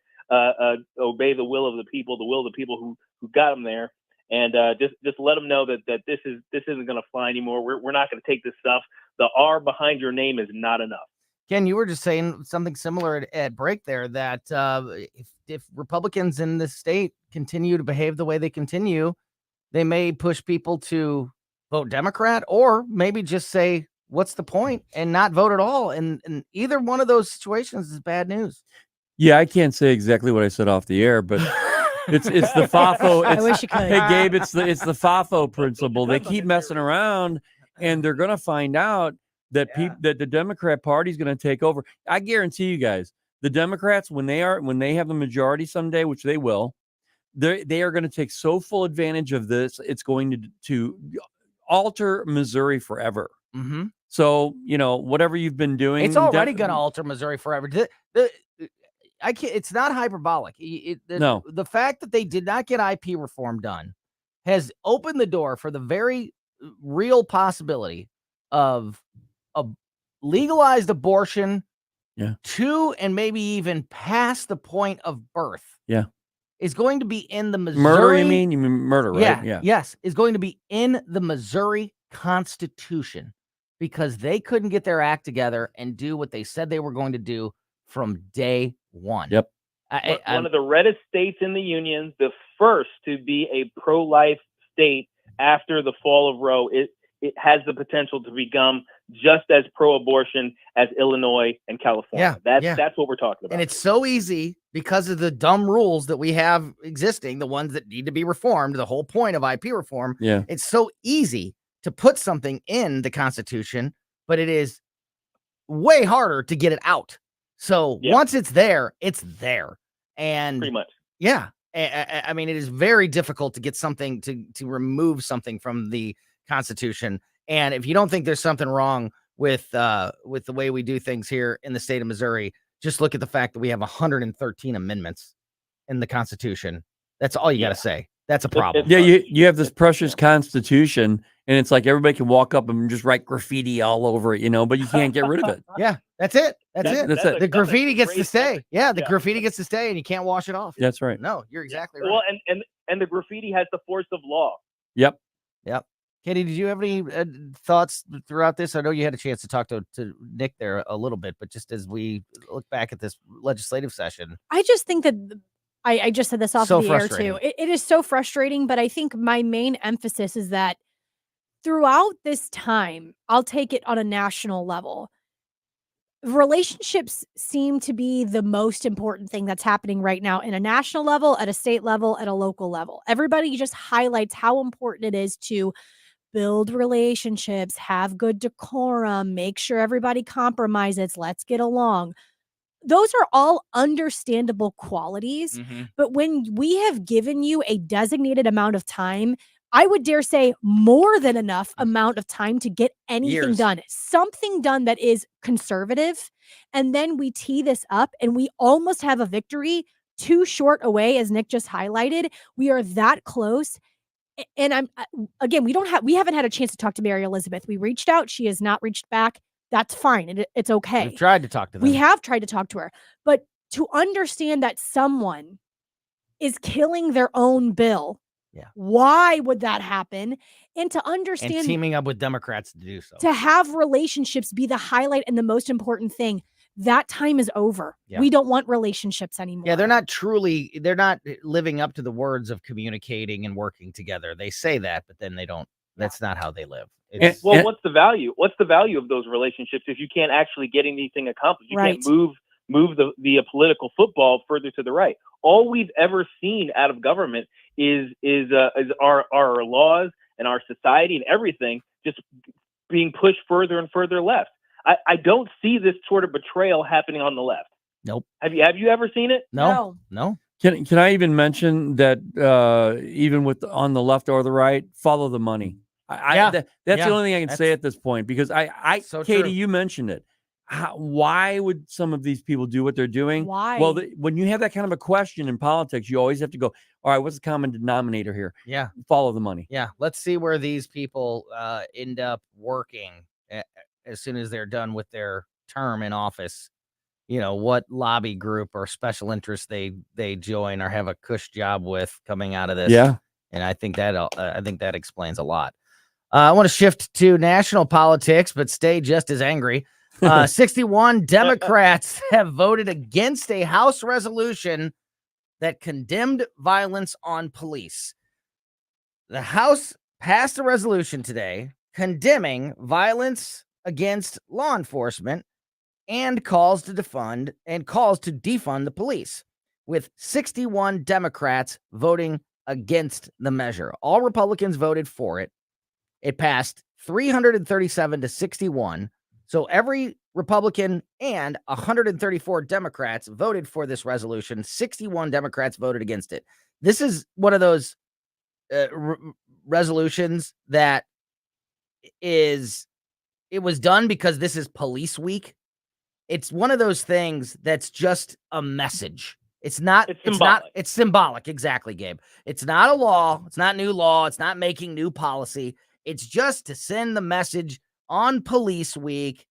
obey the will of the people who got them there, and just let them know that this isn't going to fly anymore. We're not going to take this stuff. The R behind your name is not enough.
Ken, you were just saying something similar at break there, that if Republicans in this state continue to behave the way they continue, they may push people to vote Democrat, or maybe just say, what's the point, and not vote at all. And either one of those situations is bad news.
Yeah, I can't say exactly what I said off the air, but it's the FAFO.
I wish you could.
Hey, Gabe, it's the FAFO principle. They keep messing around, and they're going to find out that that the Democrat Party is going to take over. I guarantee you guys, the Democrats, when they have a majority someday, which they will, they are going to take so full advantage of this. It's going to alter Missouri forever.
Mm-hmm.
So, whatever you've been doing,
it's already going to alter Missouri forever. It's not hyperbolic.
No.
The fact that they did not get IP reform done has opened the door for the very real possibility of a legalized abortion to, and maybe even past the point of birth.
Yeah.
Is going to be in the Missouri.
Murder, you mean murder, right?
Yeah. Yes. Is going to be in the Missouri Constitution, because they couldn't get their act together and do what they said they were going to do from day one.
Yep.
One of the reddest states in the union, the first to be a pro-life state after the fall of Roe. It has the potential to become just as pro-abortion as Illinois and California. That's what we're talking about.
And it's so easy because of the dumb rules that we have existing, the ones that need to be reformed, the whole point of IP reform.
Yeah.
It's so easy to put something in the Constitution, but it is way harder to get it out. So once it's there, it's there. And
pretty much.
Yeah. I mean, it is very difficult to get something to remove something from the Constitution. And if you don't think there's something wrong with the way we do things here in the state of Missouri, just look at the fact that we have 113 amendments in the Constitution. That's all you got to say. That's a problem.
Yeah, you have this precious Constitution, and it's like everybody can walk up and just write graffiti all over it, but you can't get rid of it.
Yeah, that's it. That's it. The graffiti gets to stay.
Yeah,
the graffiti gets to stay, and you can't wash it off.
That's right.
No, you're exactly right.
Well, and the graffiti has the force of law.
Yep.
Katie, did you have any thoughts throughout this? I know you had a chance to talk to Nick there a little bit, but just as we look back at this legislative session,
I just think that I just said this off
So
the air
frustrating.
too. It is so frustrating, but I think my main emphasis is that throughout this time, I'll take it on a national level. Relationships seem to be the most important thing that's happening right now in a national level, at a state level, at a local level. Everybody just highlights how important it is to build relationships, have good decorum, make sure everybody compromises, let's get along. Those are all understandable qualities, but when we have given you a designated amount of time, I would dare say more than enough amount of time to get anything done, something done that is conservative, and then we tee this up and we almost have a victory too short away, as Nick just highlighted. We are that close. And we haven't had a chance to talk to Mary Elizabeth. We reached out. She has not reached back. That's fine. It's okay.
we've tried to talk to them.
We have tried to talk to her, but to understand that someone is killing their own bill.
Yeah.
Why would that happen? And to
And
understand,
teaming up with Democrats to do so.
to have relationships be the highlight and the most important thing. That time is over.
Yeah.
We don't want relationships anymore.
Yeah, they're not living up to the words of communicating and working together. They say that, but then they don't. That's not how they live.
Well, what's the value? What's the value of those relationships if you can't actually get anything accomplished? You can't move the political football further to the right. All we've ever seen out of government is our laws and our society and everything just being pushed further and further left. I don't see this sort of betrayal happening on the left.
Nope.
Have you ever seen it?
No.
Can I even mention that even with on the left or the right, follow the money. That's the only thing I can say at this point, because Katie,
true.
you mentioned it. Why would some of these people do what they're doing?
Why?
Well, when you have that kind of a question in politics, you always have to go, all right, what's the common denominator here?
Yeah.
Follow the money.
Yeah. Let's see where these people end up working as soon as they're done with their term in office. You know, what lobby group or special interest they join or have a cush job with coming out of this.
Yeah.
And I think that explains a lot. I want to shift to national politics, but stay just as angry. 61 Democrats have voted against a House resolution that condemned violence on police. The House passed a resolution today condemning violence against law enforcement and calls to defund the police, with 61 Democrats voting against the measure. All Republicans voted for it. It passed 337 to 61. So every Republican and 134 Democrats voted for this resolution. 61 Democrats voted against it. This is one of those resolutions that it was done because this is police week. It's one of those things that's just a message. It's symbolic. Exactly, Gabe. It's not a law. It's not new law. It's not making new policy. It's just to send the message on police week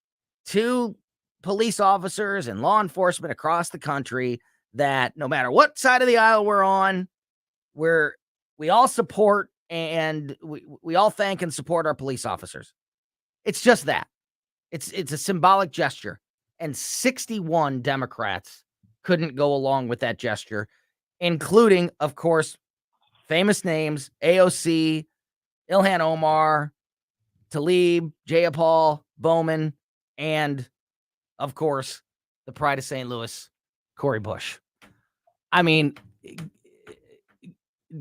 to police officers and law enforcement across the country that no matter what side of the aisle we're on, we all support and we all thank and support our police officers. It's just that. It's a symbolic gesture. And 61 Democrats couldn't go along with that gesture, including, of course, famous names, AOC, Ilhan Omar, Tlaib, Jayapal, Bowman, and, of course, the pride of St. Louis, Cori Bush. I mean,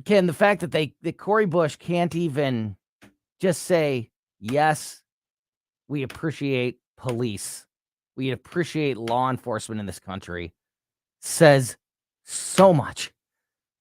Ken, the fact that Cori Bush can't even just say, yes, we appreciate police, we appreciate law enforcement in this country, says so much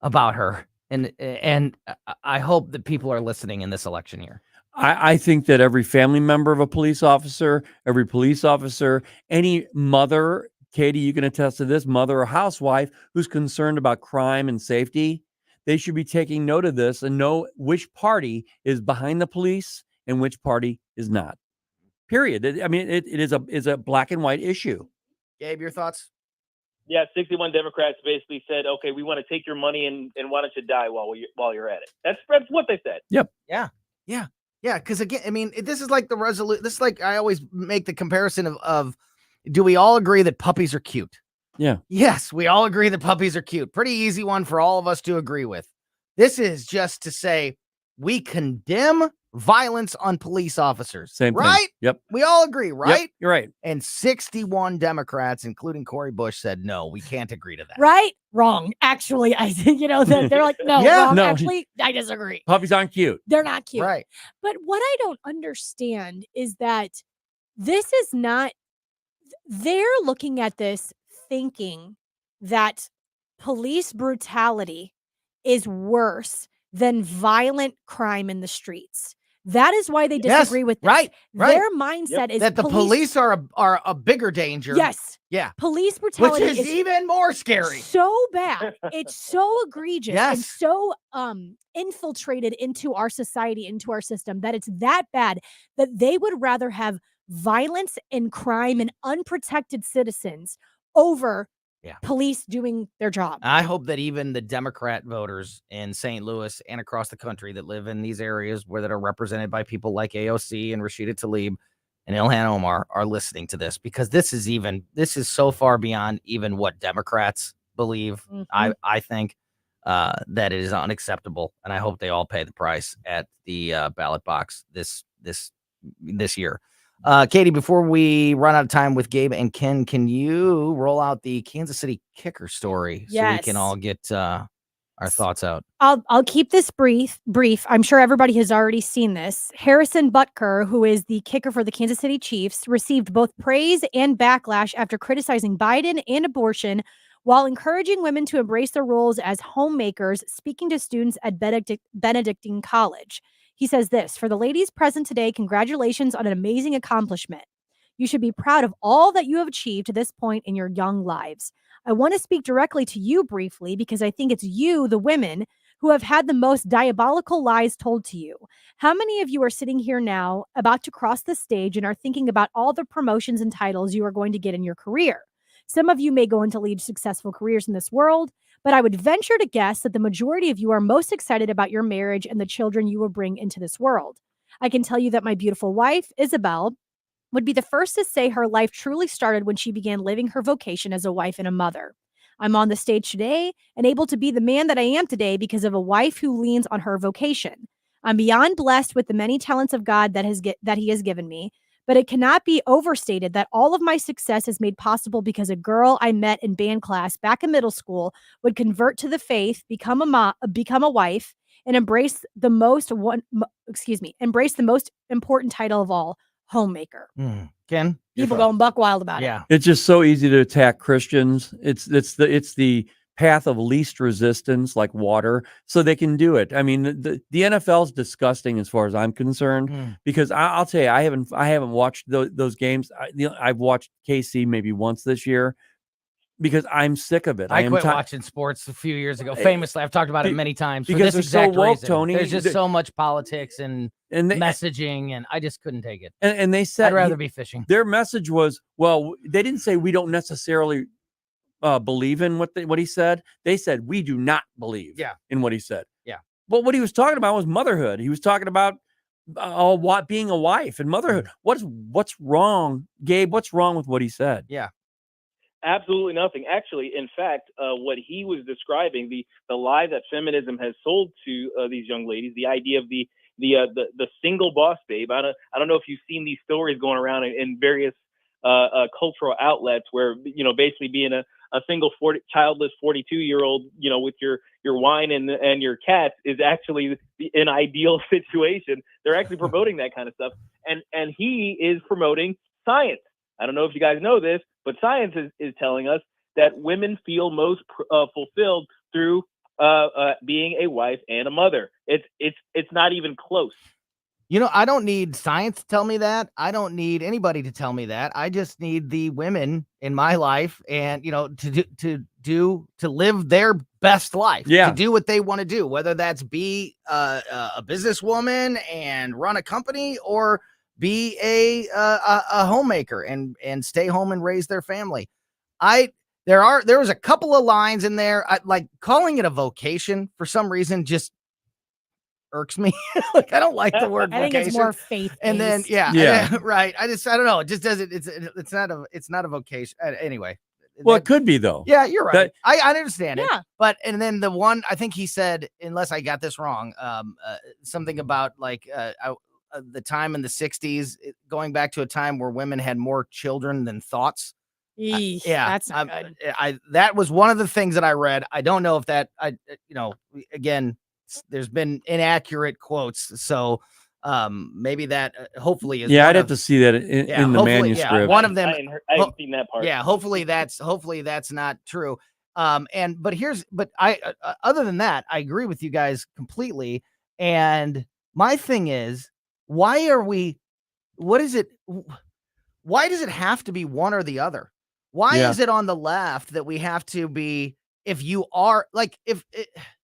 about her. And I hope that people are listening in this election year.
I think that every family member of a police officer, every police officer, any mother, Katie, you can attest to this, mother or housewife who's concerned about crime and safety, they should be taking note of this and know which party is behind the police and which party is not. Period. I mean, it is a black and white issue.
Gabe, your thoughts?
Yeah, 61 Democrats basically said, okay, we want to take your money and why don't you die while you're at it. That's what they said.
Yep.
Yeah. Because again, I mean, this is like this is like I always make the comparison of do we all agree that puppies are cute?
Yeah.
Yes, we all agree that puppies are cute. Pretty easy one for all of us to agree with. This is just to say we condemn violence on police officers.
Same thing.
Right?
Yep.
We all agree, right?
Yep, you're right.
And 61 Democrats, including Cori Bush, said, no, we can't agree to that.
Right? Wrong. Actually, I think, they're like, no,
Yeah.
wrong.
No.
Actually, I disagree.
Puppies aren't cute.
They're not cute.
Right.
But what I don't understand is that this is not, they're looking at this thinking that police brutality is worse than violent crime in the streets. That is why they disagree with this.
Right.
Their mindset is
that the police are a bigger danger.
Yes.
Yeah.
Police brutality
Which is even more scary.
So bad. It's so egregious and
Yes.
so infiltrated into our society, into our system, that it's that bad that they would rather have violence and crime and unprotected citizens over police doing their job.
I hope that even the Democrat voters in St. Louis and across the country that live in these areas that are represented by people like AOC and Rashida Tlaib and Ilhan Omar are listening to this, because this is so far beyond even what Democrats believe. I think that it is unacceptable, and I hope they all pay the price at the ballot box this year. Katie, before we run out of time with Gabe and Ken, can you roll out the Kansas City kicker story so we can all get our thoughts out?
I'll keep this brief. I'm sure everybody has already seen this. Harrison Butker, who is the kicker for the Kansas City Chiefs, received both praise and backlash after criticizing Biden and abortion while encouraging women to embrace their roles as homemakers, speaking to students at Benedictine College. He says this: "For the ladies present today, congratulations on an amazing accomplishment. You should be proud of all that you have achieved to this point in your young lives. I want to speak directly to you briefly because I think it's you, the women, who have had the most diabolical lies told to you. How many of you are sitting here now about to cross the stage and are thinking about all the promotions and titles you are going to get in your career? Some of you may go on to lead successful careers in this world, but I would venture to guess that the majority of you are most excited about your marriage and the children you will bring into this world. I can tell you that my beautiful wife, Isabel, would be the first to say her life truly started when she began living her vocation as a wife and a mother. I'm on the stage today and able to be the man that I am today because of a wife who leans on her vocation. I'm beyond blessed with the many talents of God that He has given me, but it cannot be overstated that all of my success is made possible because a girl I met in band class back in middle school would convert to the faith, become a wife, and embrace the most important title of all, homemaker."
Ken,
people going buck wild about it.
It's just so easy to attack Christians. It's the path of least resistance, like water, so they can do it. I mean, the NFL is disgusting as far as I'm concerned, because I'll tell you, I haven't watched those games. I've watched KC maybe once this year because I'm sick of it.
I quit watching sports a few years ago. Famously, I've talked about it many times.
Because they're so woke, Tony.
There's just so much politics and messaging, and I just couldn't take it.
And they said
I'd rather be fishing.
Their message was, well, they didn't say we don't necessarily believe in what he said. They said we do not believe in what he said.
Yeah.
But what he was talking about was motherhood. He was talking about being a wife and motherhood. What's wrong, Gabe? What's wrong with what he said?
Yeah.
Absolutely nothing. Actually, in fact, what he was describing, the lie that feminism has sold to these young ladies, the idea of the single boss babe. I don't know if you've seen these stories going around in various cultural outlets where, basically being a single childless 42-year-old, with your wine and your cats is actually an ideal situation. They're actually promoting that kind of stuff. And he is promoting science. I don't know if you guys know this, but science is telling us that women feel most fulfilled through being a wife and a mother. It's not even close.
I don't need science to tell me that. I don't need anybody to tell me that. I just need the women in my life and, to live their best life, to do what they want to do, whether that's be a businesswoman and run a company or be a homemaker and stay home and raise their family. There was a couple of lines in there, like calling it a vocation for some reason just irks me. Like, I don't like the word vocation.
I think it's more faith.
And then right. I don't know. It just doesn't. It's not a vocation. Anyway.
Well, it could be though.
Yeah, you're right. I understand it. But and then the one I think he said, unless I got this wrong, something about like the time in the 60s, going back to a time where women had more children than thoughts.
That's not good.
That was one of the things that I read. I don't know if that again, there's been inaccurate quotes, so maybe that hopefully is.
I'd have to see that in the manuscript.
One of them.
I haven't seen that part.
Yeah, hopefully that's not true. But other than that, I agree with you guys completely. And my thing is, why does it have to be one or the other? Why is it on the left that we have to be, if you are like, if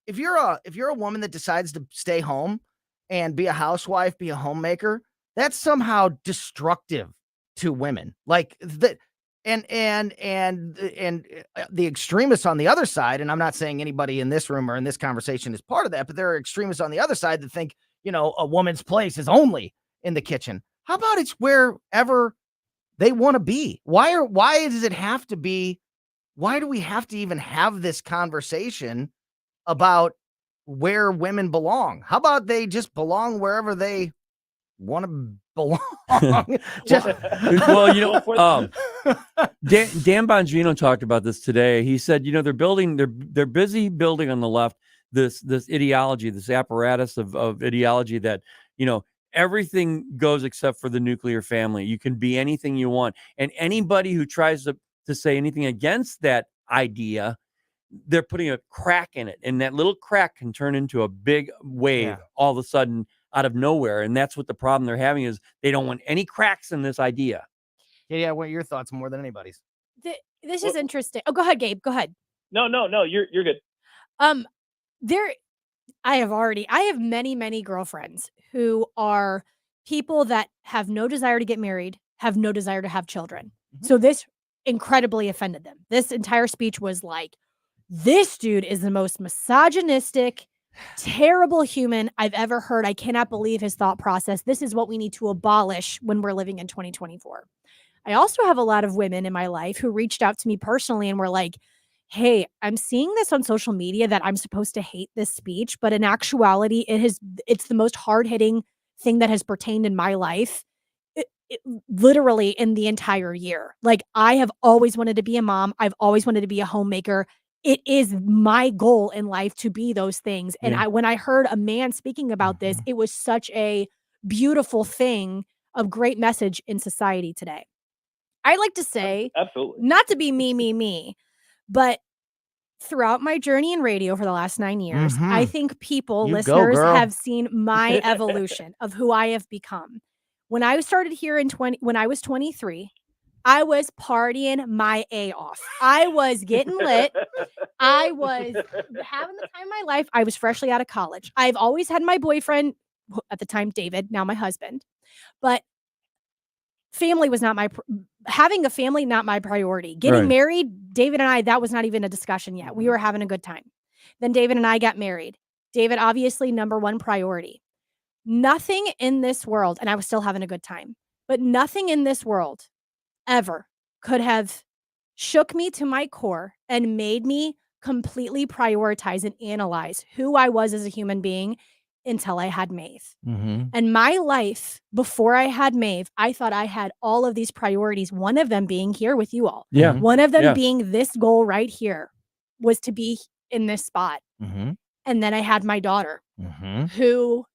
you're a woman that decides to stay home and be a housewife, be a homemaker, that's somehow destructive to women. Like that. And the extremists on the other side, and I'm not saying anybody in this room or in this conversation is part of that, but there are extremists on the other side that think, a woman's place is only in the kitchen. How about it's wherever they want to be? Why does it have to be? Why do we have to even have this conversation about where women belong? How about they just belong wherever they want to belong?
Well, Dan Bongino talked about this today. He said, they're busy building on the left this ideology, this apparatus of ideology that, everything goes except for the nuclear family. You can be anything you want. And anybody who tries to say anything against that idea, they're putting a crack in it. And that little crack can turn into a big wave all of a sudden out of nowhere. And that's what the problem they're having is they don't want any cracks in this idea.
Yeah. What are your thoughts more than anybody's?
This is interesting. Oh, go ahead, Gabe. Go ahead.
No, you're good.
I have many, many girlfriends who are people that have no desire to get married, have no desire to have children. Mm-hmm. So this incredibly offended them. This entire speech was like, this dude is the most misogynistic, terrible human I've ever heard. I cannot believe his thought process. This is what we need to abolish when we're living in 2024. I also have a lot of women in my life who reached out to me personally and were like, hey, I'm seeing this on social media that I'm supposed to hate this speech, but in actuality, it's the most hard-hitting thing that has pertained in my life, literally in the entire year. Like, I have always wanted to be a mom. I've always wanted to be a homemaker. It is my goal in life to be those things. And when I heard a man speaking about this, it was such a beautiful thing, a great message in society today. I like to say,
absolutely,
not to be me, but throughout my journey in radio for the last 9 years, I think listeners have seen my evolution of who I have become. When I started here when I was 23, I was partying my A off. I was getting lit. I was having the time of my life. I was freshly out of college. I've always had my boyfriend, at the time, David, now my husband, but family was not having a family, not my priority. Getting married, David and I, that was not even a discussion yet. We were having a good time. Then David and I got married. David, obviously, number one priority. Nothing in this world, and I was still having a good time, but nothing in this world ever could have shook me to my core and made me completely prioritize and analyze who I was as a human being until I had Maeve. And my life before I had Maeve, I thought I had all of these priorities, one of them being here with you all.
Yeah.
One of them being this goal right here was to be in this spot. And then I had my daughter who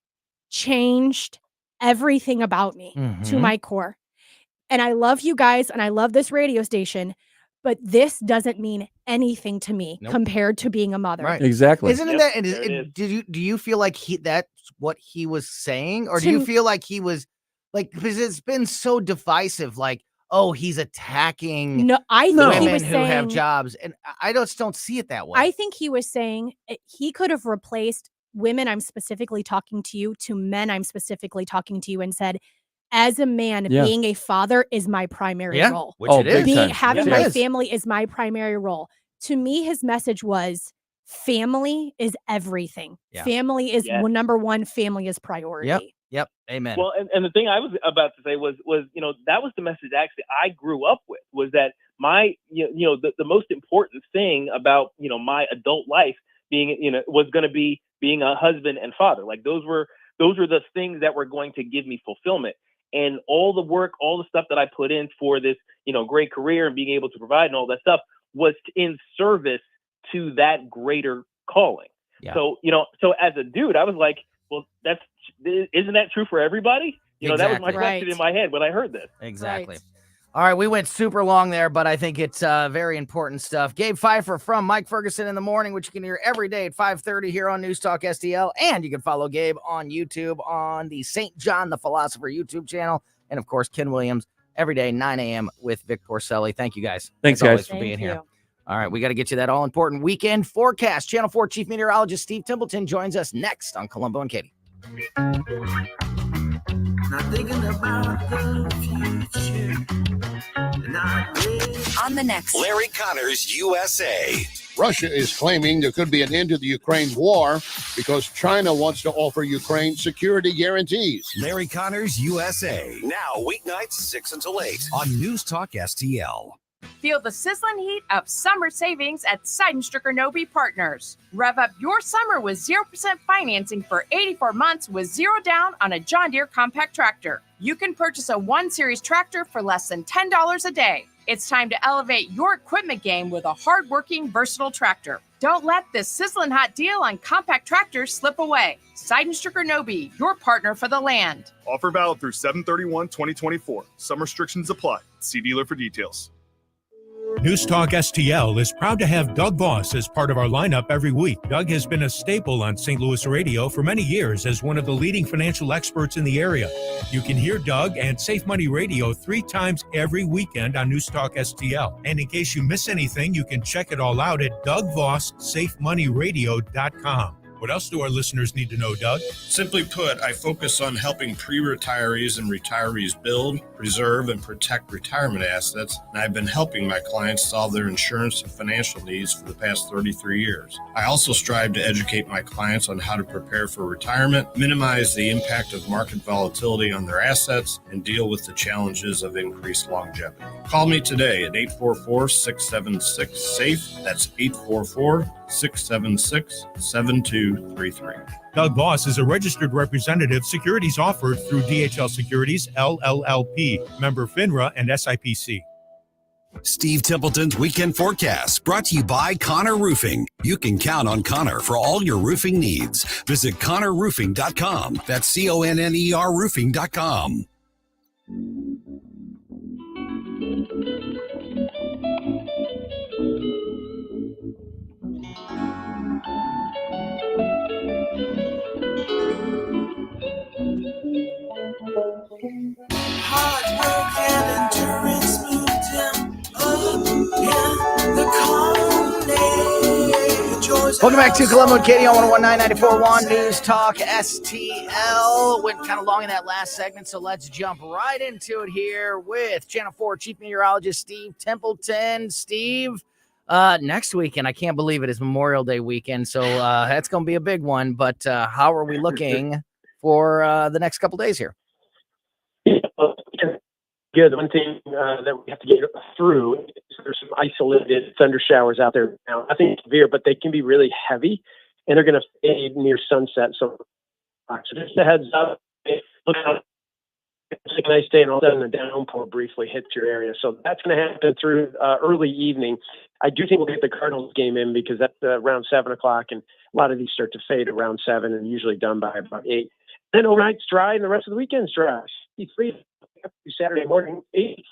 changed everything about me to my core. And I love you guys and I love this radio station, but this doesn't mean anything to me compared to being a mother.
Right.
Exactly.
Isn't it that? Do you feel like that's what he was saying? Or do you feel like he was like, because it's been so divisive, like, oh, he's attacking women who have jobs. And I just don't see it that way.
I think he was saying he could have replaced women, I'm specifically talking to you, to men, I'm specifically talking to you, and said, as a man, being a father is my primary role.
Which it is.
Having my family is my primary role. To me, his message was family is everything. Family is number one. Family is priority.
Yep. Amen.
Well, and the thing I was about to say was that was the message actually I grew up with, was that my the most important thing about my adult life being was going to be being a husband and father. Like those were the things that were going to give me fulfillment. And all the work, all the stuff that I put in for this, great career and being able to provide and all that stuff was in service to that greater calling. Yeah. So as a dude, I was like, well, isn't that true for everybody? That was my question in my head when I heard this.
Exactly. Right. All right, we went super long there, but I think it's very important stuff. Gabe Pfeiffer from Mike Ferguson in the Morning, which you can hear every day at 5:30 here on News Talk STL. And you can follow Gabe on YouTube on the St. John the Philosopher YouTube channel. And, of course, Ken Williams every day, 9 a.m. with Vic Porcelli. Thank you, guys.
Thanks, guys.
For being here. All right, we got to get you that all-important weekend forecast. Channel 4 Chief Meteorologist Steve Templeton joins us next on Colombo and Katie.
Not thinking about the future.
On the next
Larry Connors, USA.
Russia is claiming there could be an end to the Ukraine war because China wants to offer Ukraine security guarantees.
Larry Connors, USA. Now, weeknights 6 until 8 on News Talk STL.
Feel the sizzling heat of summer savings at Seidenstricker Nobe Partners. Rev up your summer with 0% financing for 84 months with zero down on a John Deere compact tractor. You can purchase a 1 Series tractor for less than $10 a day. It's time to elevate your equipment game with a hard-working, versatile tractor. Don't let this sizzling hot deal on compact tractors slip away. Seidenstricker Nobe, your partner for the land.
Offer valid through 7/31/2024. Some restrictions apply. See dealer for details.
News Talk STL is proud to have Doug Voss as part of our lineup every week. Doug has been a staple on St. Louis radio for many years as one of the leading financial experts in the area. You can hear Doug and Safe Money Radio 3 times every weekend on News Talk STL. And in case you miss anything, you can check it all out at DougVossSafeMoneyRadio.com. What else do our listeners need to know, Doug?
Simply put, I focus on helping pre-retirees and retirees build, preserve, and protect retirement assets, and I've been helping my clients solve their insurance and financial needs for the past 33 years. I also strive to educate my clients on how to prepare for retirement, minimize the impact of market volatility on their assets, and deal with the challenges of increased longevity. Call me today at 844-676-SAFE. That's 844-676-7233.
Doug Voss is a registered representative. Securities offered through DHL Securities, LLLP, member FINRA and SIPC.
Steve Templeton's Weekend Forecast, brought to you by Connor Roofing. You can count on Connor for all your roofing needs. Visit ConnorRoofing.com. That's CONNER Roofing.com.
Heartbroken endurance moved him up in the corner.
Welcome back to Colombo and Katie on 101.994.1 News Talk STL. Went kind of long in that last segment, so let's jump right into it here with Channel 4 Chief Meteorologist Steve Templeton. Steve, next weekend, I can't believe it, is Memorial Day weekend, so that's going to be a big one, but how are we looking for the next couple days here?
Good. The one thing that we have to get through is there's some isolated thunder showers out there now. Nothing severe, but they can be really heavy, and they're going to fade near sunset. So just a heads up. Look out. It's like a nice day, and all of a sudden the downpour briefly hits your area. So that's going to happen through early evening. I do think we'll get the Cardinals game in because that's around 7 o'clock, and a lot of these start to fade around 7 and usually done by about 8. Then overnight's dry, and the rest of the weekend's dry. 53 Saturday morning, 8.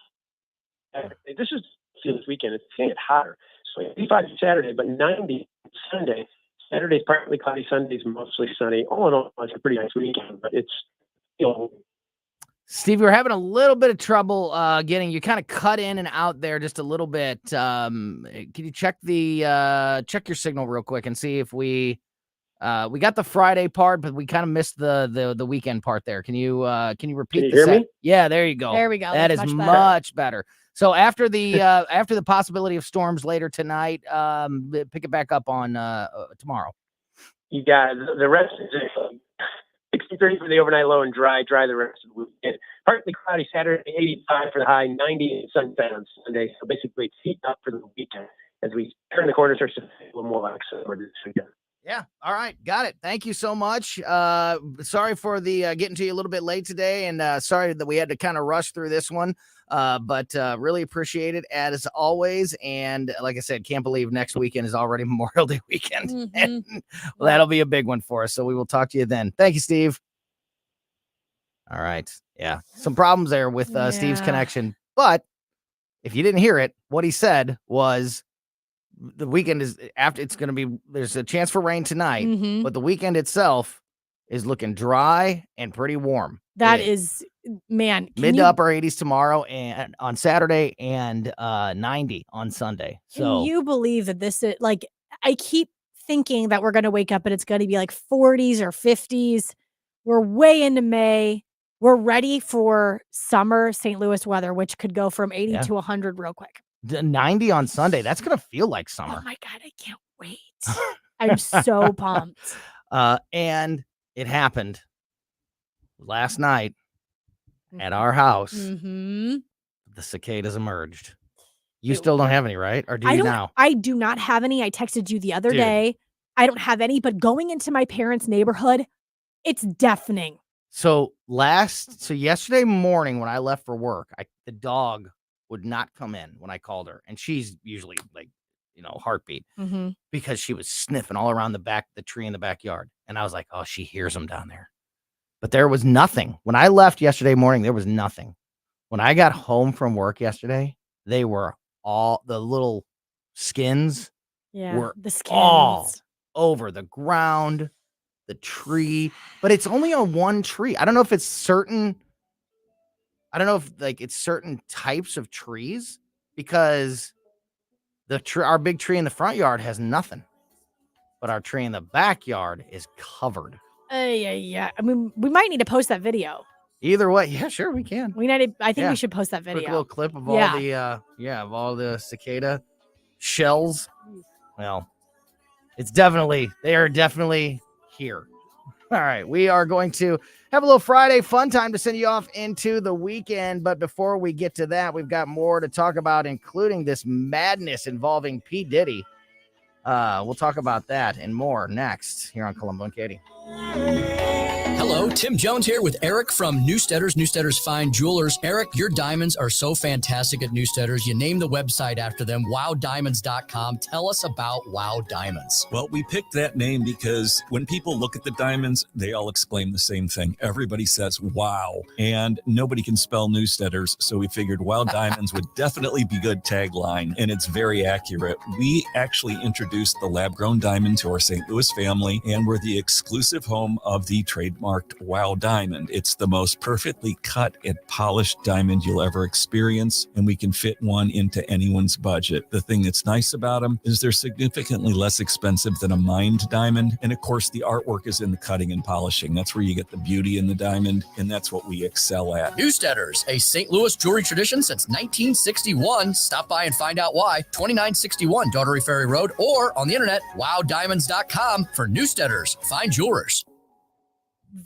This is this weekend. It's going to get hotter. So 85 Saturday, but 90 Sunday. Saturday's partly cloudy, Sunday's mostly sunny. All in all, it's a pretty nice weekend, but it's
Steve, we're having a little bit of trouble getting you kind of cut in and out there just a little bit. Can you check check your signal real quick and see if we got the Friday part, but we kind of missed the weekend part there. Can you repeat?
Can you hear me?
Yeah, there you go.
There we go.
That is
That's
much better. So after the possibility of storms later tonight, pick it back up on tomorrow.
You got the rest is 63 for the overnight low and dry the rest of the weekend. Partly cloudy Saturday, 85 for the high, 90 sunset on Sunday. So basically, it's heating up for the weekend as we turn the corner, starts to feel a little more like summer this weekend.
Yeah. All right. Got it. Thank you so much. Sorry for the getting to you a little bit late today, and sorry that we had to kind of rush through this one. But really appreciate it as always. And like I said, can't believe next weekend is already Memorial Day weekend.
Mm-hmm.
Well, that'll be a big one for us. So we will talk to you then. Thank you, Steve. All right. Yeah. Some problems there with Steve's connection. But if you didn't hear it, what he said was, the weekend is after it's going to be, there's a chance for rain tonight, but the weekend itself is looking dry and pretty warm.
That is, man.
Mid to upper 80s tomorrow and on Saturday and 90 on Sunday. So
can you believe that this is like, I keep thinking that we're going to wake up and it's going to be like 40s or 50s. We're way into May. We're ready for summer St. Louis weather, which could go from 80 to 100 real quick.
90 on Sunday. That's going to feel like summer.
Oh my God, I can't wait. I'm so pumped.
And it happened last night at our house.
Mm-hmm.
The cicadas emerged. You still don't have any, right? Or do you now?
I do not have any. I texted you the other day. I don't have any, but going into my parents' neighborhood, it's deafening.
So yesterday morning when I left for work, the dog would not come in when I called her. And she's usually like, heartbeat because she was sniffing all around the tree in the backyard. And I was like, oh, she hears them down there. But there was nothing. When I left yesterday morning, there was nothing. When I got home from work yesterday, they were all the little skins were
the skins
all over the ground, the tree, but it's only on one tree. I don't know if it's certain types of trees because our big tree in the front yard has nothing, but our tree in the backyard is covered.
Yeah. I mean, we might need to post that video.
Either way, yeah, sure, we can.
I think we should post that video.
Quick little clip of all the cicada shells. Well, they are definitely here. All right, we are going to have a little Friday fun time to send you off into the weekend. But before we get to that, we've got more to talk about, including this madness involving P. Diddy. We'll talk about that and more next here on Colombo and Katie.
Hello, Tim Jones here with Eric from Newsteaders Fine Jewelers. Eric, your diamonds are so fantastic at Newsteaders. You named the website after them, wowdiamonds.com. Tell us about Wow Diamonds.
Well, we picked that name because when people look at the diamonds, they all exclaim the same thing. Everybody says, wow. And nobody can spell Newsteaders, so we figured Wow Diamonds would definitely be good tagline, and it's very accurate. We actually introduced the lab-grown diamond to our St. Louis family, and we're the exclusive home of the trademarked Wow Diamond. It's the most perfectly cut and polished diamond you'll ever experience, and we can fit one into anyone's budget. The thing that's nice about them is they're significantly less expensive than a mined diamond, and of course the artwork is in the cutting and polishing. That's where you get the beauty in the diamond, and that's what we excel at.
Newsteaders, a St. Louis jewelry tradition since 1961. Stop by and find out why. 2961 Daughtery Ferry Road, or on the internet, wowdiamonds.com for Newsteaders Fine Jewelers.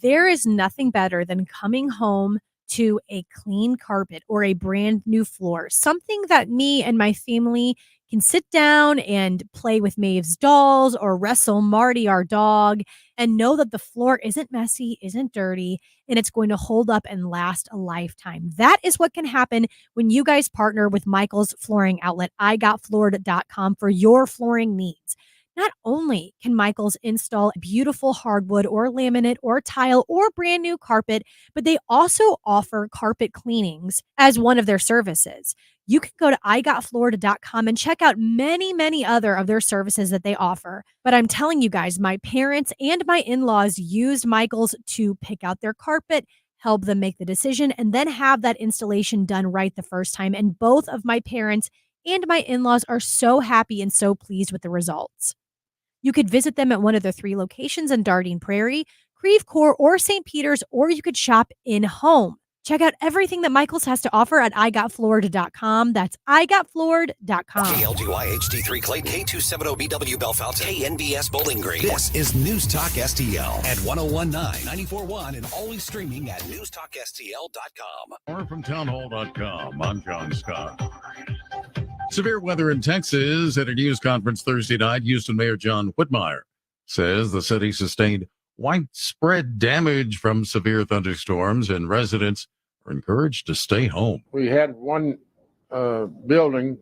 There is nothing better than coming home to a clean carpet or a brand new floor, something that me and my family can sit down and play with Maeve's dolls or wrestle Marty, our dog, and know that the floor isn't messy, isn't dirty, and it's going to hold up and last a lifetime. That is what can happen when you guys partner with Michael's Flooring Outlet, igotfloored.com, for your flooring needs. Not only can Michael's install beautiful hardwood or laminate or tile or brand new carpet, but they also offer carpet cleanings as one of their services. You can go to igotfloored.com and check out many, many other of their services that they offer. But I'm telling you guys, my parents and my in-laws used Michael's to pick out their carpet, help them make the decision, and then have that installation done right the first time. And both of my parents and my in-laws are so happy and so pleased with the results. You could visit them at one of their 3 locations in Dardine Prairie, Creve Coeur, or St. Peter's, or you could shop in-home. Check out everything that Michael's has to offer at igotfloored.com. That's igotfloored.com.
KLGY HD3 Clayton, K270BW Bellefonte, KNBS Bowling Green. This is News Talk STL at 1019, 94.1, and always streaming at newstalkstl.com.
More from townhall.com. I'm John Scott. Severe weather in Texas at a news conference Thursday night. Houston Mayor John Whitmire says the city sustained widespread damage from severe thunderstorms, and residents are encouraged to stay home.
We had one building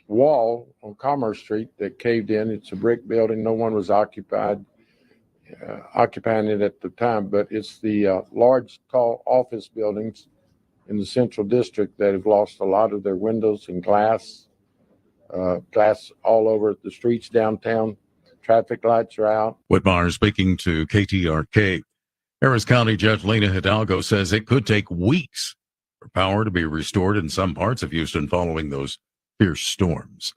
wall on Commerce Street that caved in. It's a brick building. No one was occupying it at the time, but it's the large, tall office buildings in the Central District that have lost a lot of their windows and glass all over the streets downtown. Traffic lights are out.
Whitmire speaking to KTRK. Harris County Judge Lena Hidalgo says it could take weeks for power to be restored in some parts of Houston following those fierce storms.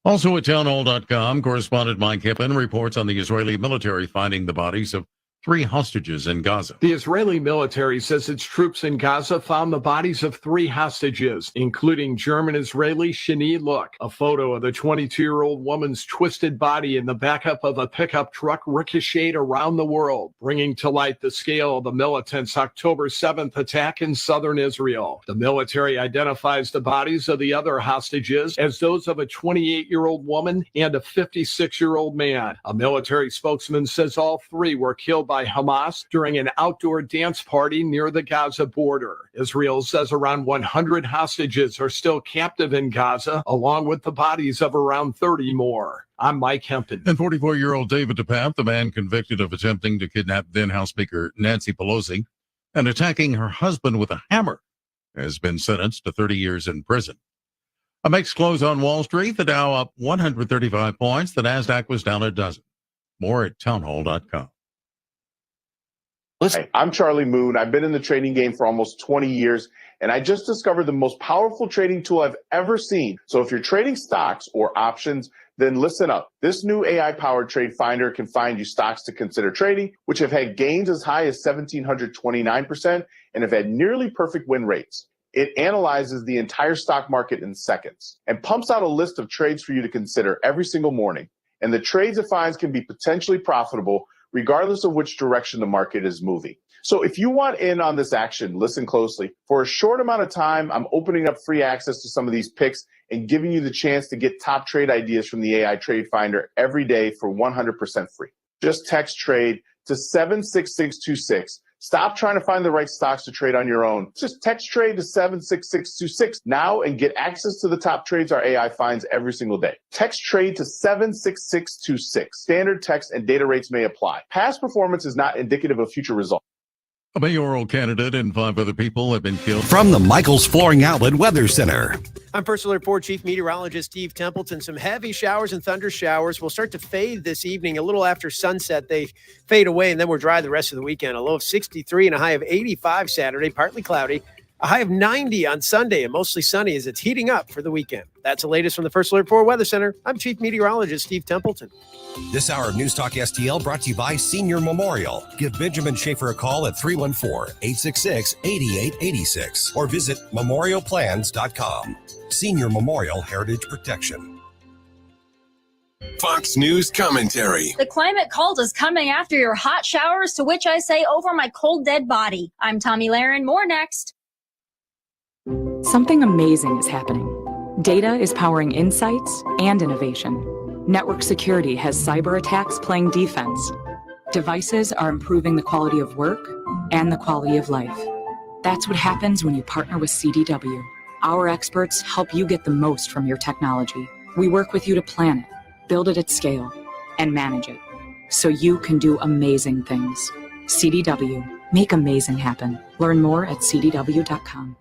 Also at townhall.com, correspondent Mike Hippen reports on the Israeli military finding the bodies of 3 hostages in Gaza.
The Israeli military says its troops in Gaza found the bodies of 3 hostages, including German-Israeli Shani Look. A photo of the 22-year-old woman's twisted body in the backup of a pickup truck ricocheted around the world, bringing to light the scale of the militants' October 7th attack in southern Israel. The military identifies the bodies of the other hostages as those of a 28-year-old woman and a 56-year-old man. A military spokesman says all 3 were killed by Hamas during an outdoor dance party near the Gaza border. Israel says around 100 hostages are still captive in Gaza, along with the bodies of around 30 more. I'm Mike Hempton.
And 44-year-old David DePape, the man convicted of attempting to kidnap then House Speaker Nancy Pelosi and attacking her husband with a hammer, has been sentenced to 30 years in prison. A mixed close on Wall Street. The Dow up 135 points. The NASDAQ was down a dozen. More at townhall.com.
Hi, I'm Charlie Moon. I've been in the trading game for almost 20 years, and I just discovered the most powerful trading tool I've ever seen. So if you're trading stocks or options, then listen up. This new AI-powered trade finder can find you stocks to consider trading, which have had gains as high as 1,729% and have had nearly perfect win rates. It analyzes the entire stock market in seconds and pumps out a list of trades for you to consider every single morning. And the trades it finds can be potentially profitable regardless of which direction the market is moving. So if you want in on this action, listen closely. For a short amount of time, I'm opening up free access to some of these picks and giving you the chance to get top trade ideas from the AI Trade Finder every day for 100% free. Just text trade to 76626. Stop trying to find the right stocks to trade on your own. Just text trade to 76626 now and get access to the top trades our AI finds every single day. Text trade to 76626. Standard text and data rates may apply. Past performance is not indicative of future results.
A mayoral candidate and 5 other people have been killed.
From the Michaels Flooring Outlet Weather Center.
I'm First Alert 4 Chief Meteorologist Steve Templeton. Some heavy showers and thunder showers will start to fade this evening. A little after sunset, they fade away, and then we're dry the rest of the weekend. A low of 63 and a high of 85 Saturday, partly cloudy. A high of 90 on Sunday and mostly sunny as it's heating up for the weekend. That's the latest from the First Alert 4 Weather Center. I'm Chief Meteorologist Steve Templeton.
This hour of News Talk STL brought to you by Senior Memorial. Give Benjamin Schaefer a call at 314-866-8886 or visit memorialplans.com. Senior Memorial Heritage Protection.
Fox News commentary.
The climate cult is coming after your hot showers, to which I say over my cold dead body. I'm Tommy Lahren. More next.
Something amazing is happening. Data is powering insights and innovation. Network security has cyber attacks playing defense. Devices are improving the quality of work and the quality of life. That's what happens when you partner with CDW. Our experts help you get the most from your technology. We work with you to plan it, build it at scale, and manage it, so you can do amazing things. CDW. Make amazing happen. Learn more at CDW.com.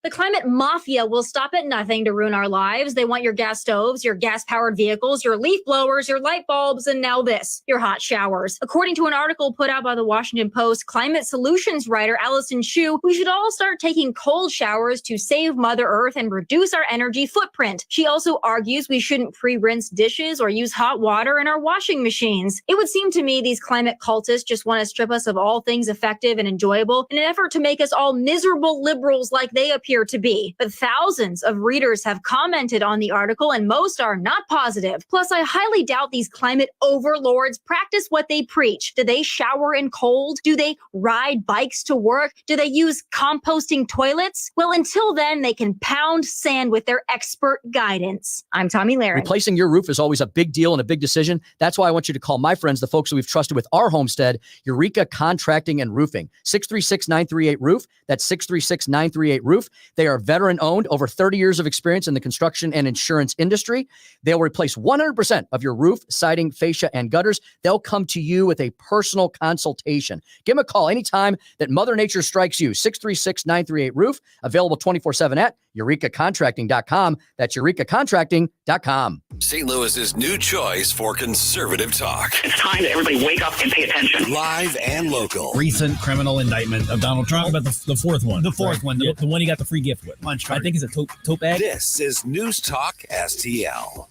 The climate mafia will stop at nothing to ruin our lives. They want your gas stoves, your gas-powered vehicles, your leaf blowers, your light bulbs, and now this, your hot showers. According to an article put out by the Washington Post, climate solutions writer Allison Chu, we should all start taking cold showers to save Mother Earth and reduce our energy footprint. She also argues we shouldn't pre-rinse dishes or use hot water in our washing machines. It would seem to me these climate cultists just want to strip us of all things effective and enjoyable in an effort to make us all miserable liberals like they appear to be. But thousands of readers have commented on the article, and most are not positive. Plus, I highly doubt these climate overlords practice what they preach. Do they shower in cold? Do they ride bikes to work? Do they use composting toilets? Well, until then, they can pound sand with their expert guidance. I'm Tommy Lahren.
Replacing your roof is always a big deal and a big decision. That's why I want you to call my friends, the folks that we've trusted with our homestead, Eureka Contracting and Roofing. 636-938-ROOF. That's 636-938-ROOF. They are veteran-owned, over 30 years of experience in the construction and insurance industry. They'll replace 100% of your roof, siding, fascia, and gutters. They'll come to you with a personal consultation. Give them a call anytime that Mother Nature strikes you. 636-938-ROOF. Available 24/7 at eurekacontracting.com. That's eurekacontracting.com.
St. Louis's new choice for conservative talk.
It's time that everybody wake up and pay attention.
Live and local.
Recent criminal indictment of Donald Trump. About the fourth one. The fourth one. The one he got the free gift with. Lunch card. I think it's a tote bag.
This is News Talk STL.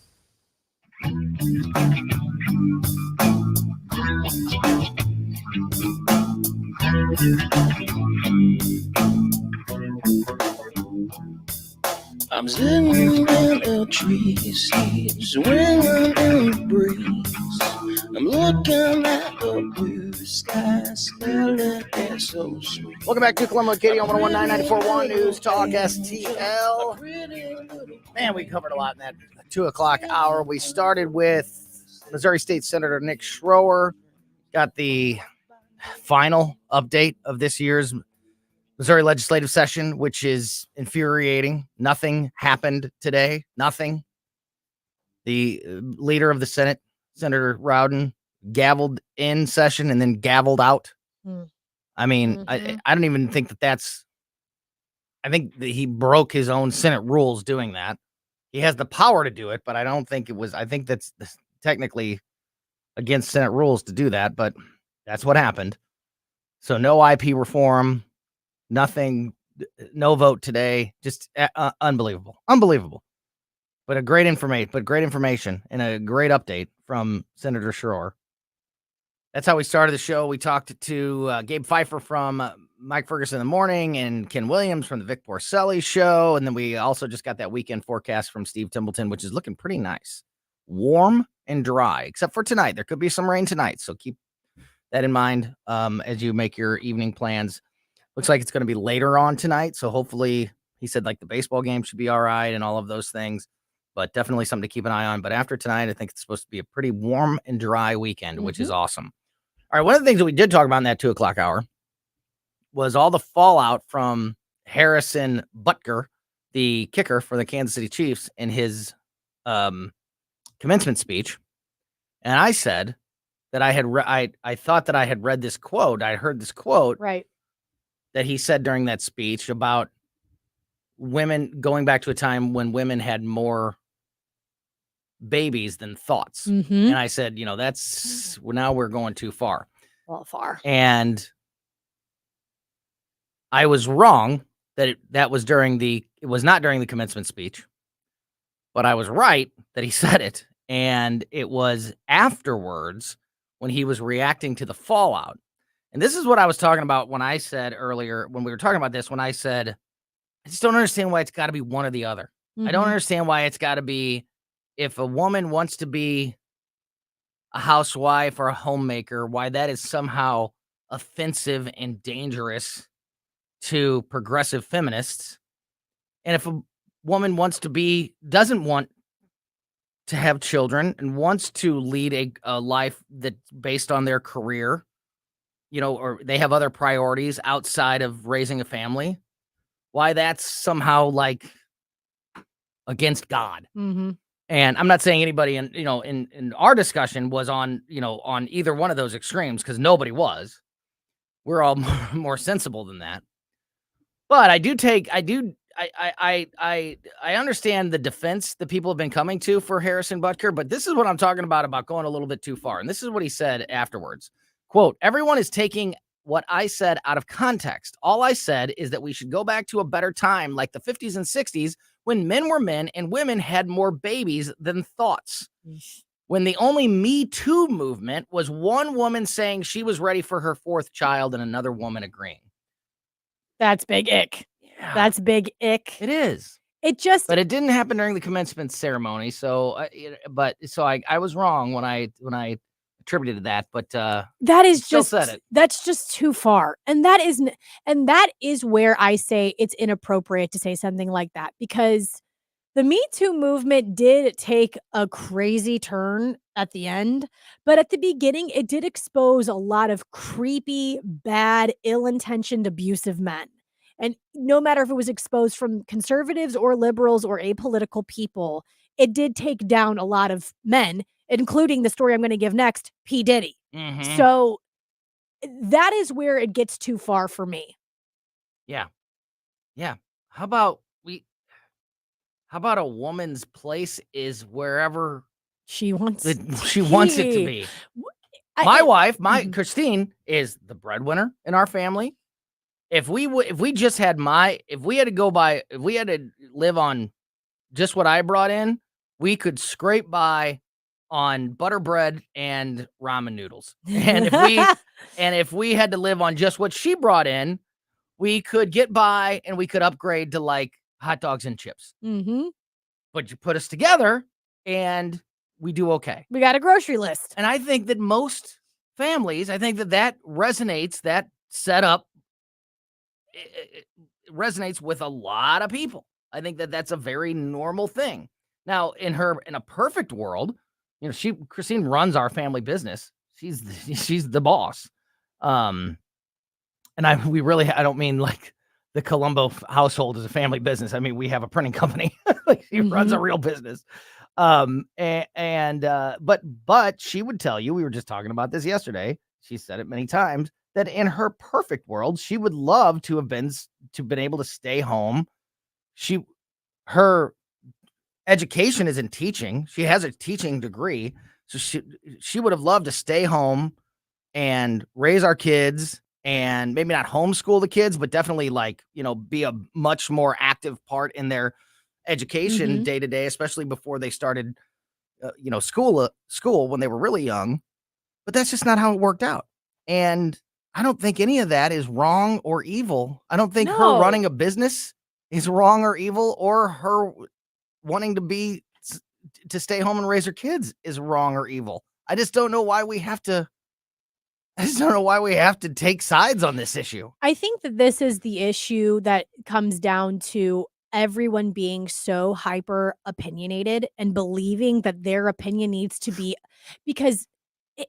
I'm sitting in a tree, swinging in the breeze. I'm looking at the blue sky, smelling it so sweet.
Welcome back to Colombo Katie on 101.994.1 News Talk STL. Man, we covered a lot in that 2 o'clock hour. We started with Missouri State Senator Nick Schroer. Got the final update of this year's Missouri legislative session, which is infuriating. Nothing happened today. Nothing. The leader of the Senate, Senator Rowden, gavelled in session and then gavelled out. I mean, I don't even think that's. I think that he broke his own Senate rules doing that. He has the power to do it, but I don't think it was. I think that's technically against Senate rules to do that, but that's what happened. So no IP reform, nothing, no vote today. Just unbelievable. But great information and a great update from Senator Schroer. That's how we started the show. We talked to Gabe Pfeiffer from Mike Ferguson in the Morning and Ken Williams from the Vic Porcelli Show. And then we also just got that weekend forecast from Steve Templeton, which is looking pretty nice. Warm and dry, except for tonight. There could be some rain tonight, so keep that in mind as you make your evening plans. Looks like it's going to be later on tonight, so hopefully, he said, like, the baseball game should be all right and all of those things, but definitely something to keep an eye on. But after tonight, I think it's supposed to be a pretty warm and dry weekend, which is awesome. All right, one of the things that we did talk about in that 2 o'clock hour was all the fallout from Harrison Butker, the kicker for the Kansas City Chiefs, in his commencement speech. And I said that I thought that I had read this quote. I heard this quote that he said during that speech about women going back to a time when women had more babies than thoughts. And I said, now we're going too far.
Well, far.
And I was wrong that it was not during the commencement speech, but I was right that he said it. And it was afterwards when he was reacting to the fallout. And this is what I was talking about when I said earlier, when we were talking about this, when I said, I just don't understand why it's got to be one or the other. I don't understand why it's got to be, if a woman wants to be a housewife or a homemaker, why that is somehow offensive and dangerous to progressive feminists. And if a woman doesn't want to have children and wants to lead a life that's based on their career, or they have other priorities outside of raising a family, why that's somehow like against God. And I'm not saying anybody in our discussion was on either one of those extremes, because nobody was. We're all more sensible than that. But I understand the defense that people have been coming to for Harrison Butker, but this is what I'm talking about going a little bit too far. And this is what he said afterwards. Quote, "Everyone is taking what I said out of context. All I said is that we should go back to a better time, like the 50s and 60s, when men were men and women had more babies than thoughts. When the only Me Too movement was one woman saying she was ready for her fourth child and another woman agreeing."
That's big ick. Yeah. That's big ick.
It is. But it didn't happen during the commencement ceremony. So, I was wrong when I attributed that. But
that is
just said it.
That's just too far, and that is where I say it's inappropriate to say something like that, because the Me Too movement did take a crazy turn at the end, but at the beginning, it did expose a lot of creepy, bad, ill-intentioned, abusive men. And no matter if it was exposed from conservatives or liberals or apolitical people, it did take down a lot of men, including the story I'm going to give next, P. Diddy. So that is where it gets too far for me.
Yeah. How about a woman's place is wherever
she wants
it to be? My wife, Christine, is the breadwinner in our family. If we had to live on just what I brought in, we could scrape by on butter bread and ramen noodles. And And if we had to live on just what she brought in, we could get by and we could upgrade to like hot dogs and chips.
Mm-hmm.
But you put us together and we do okay.
We got a grocery list.
And I think that most families, I think that resonates, that setup it resonates with a lot of people. I think that that's a very normal thing. Now, in a perfect world, Christine runs our family business. She's the boss. And I don't mean like the Colombo household is a family business. I mean, we have a printing company. Like she runs a real business. But she would tell you, we were just talking about this yesterday. She said it many times that in her perfect world, she would love to have been able to stay home. Her education is in teaching. She has a teaching degree. So she would have loved to stay home and raise our kids and maybe not homeschool the kids, but definitely be a much more active part in their education day to day, especially before they started, school when they were really young. But that's just not how it worked out. And I don't think any of that is wrong or evil. I don't think her running a business is wrong or evil, or her wanting to stay home and raise her kids is wrong or evil. I just don't know why we have to take sides on this issue.
I think that this is the issue that comes down to everyone being so hyper opinionated and believing that their opinion needs to be, because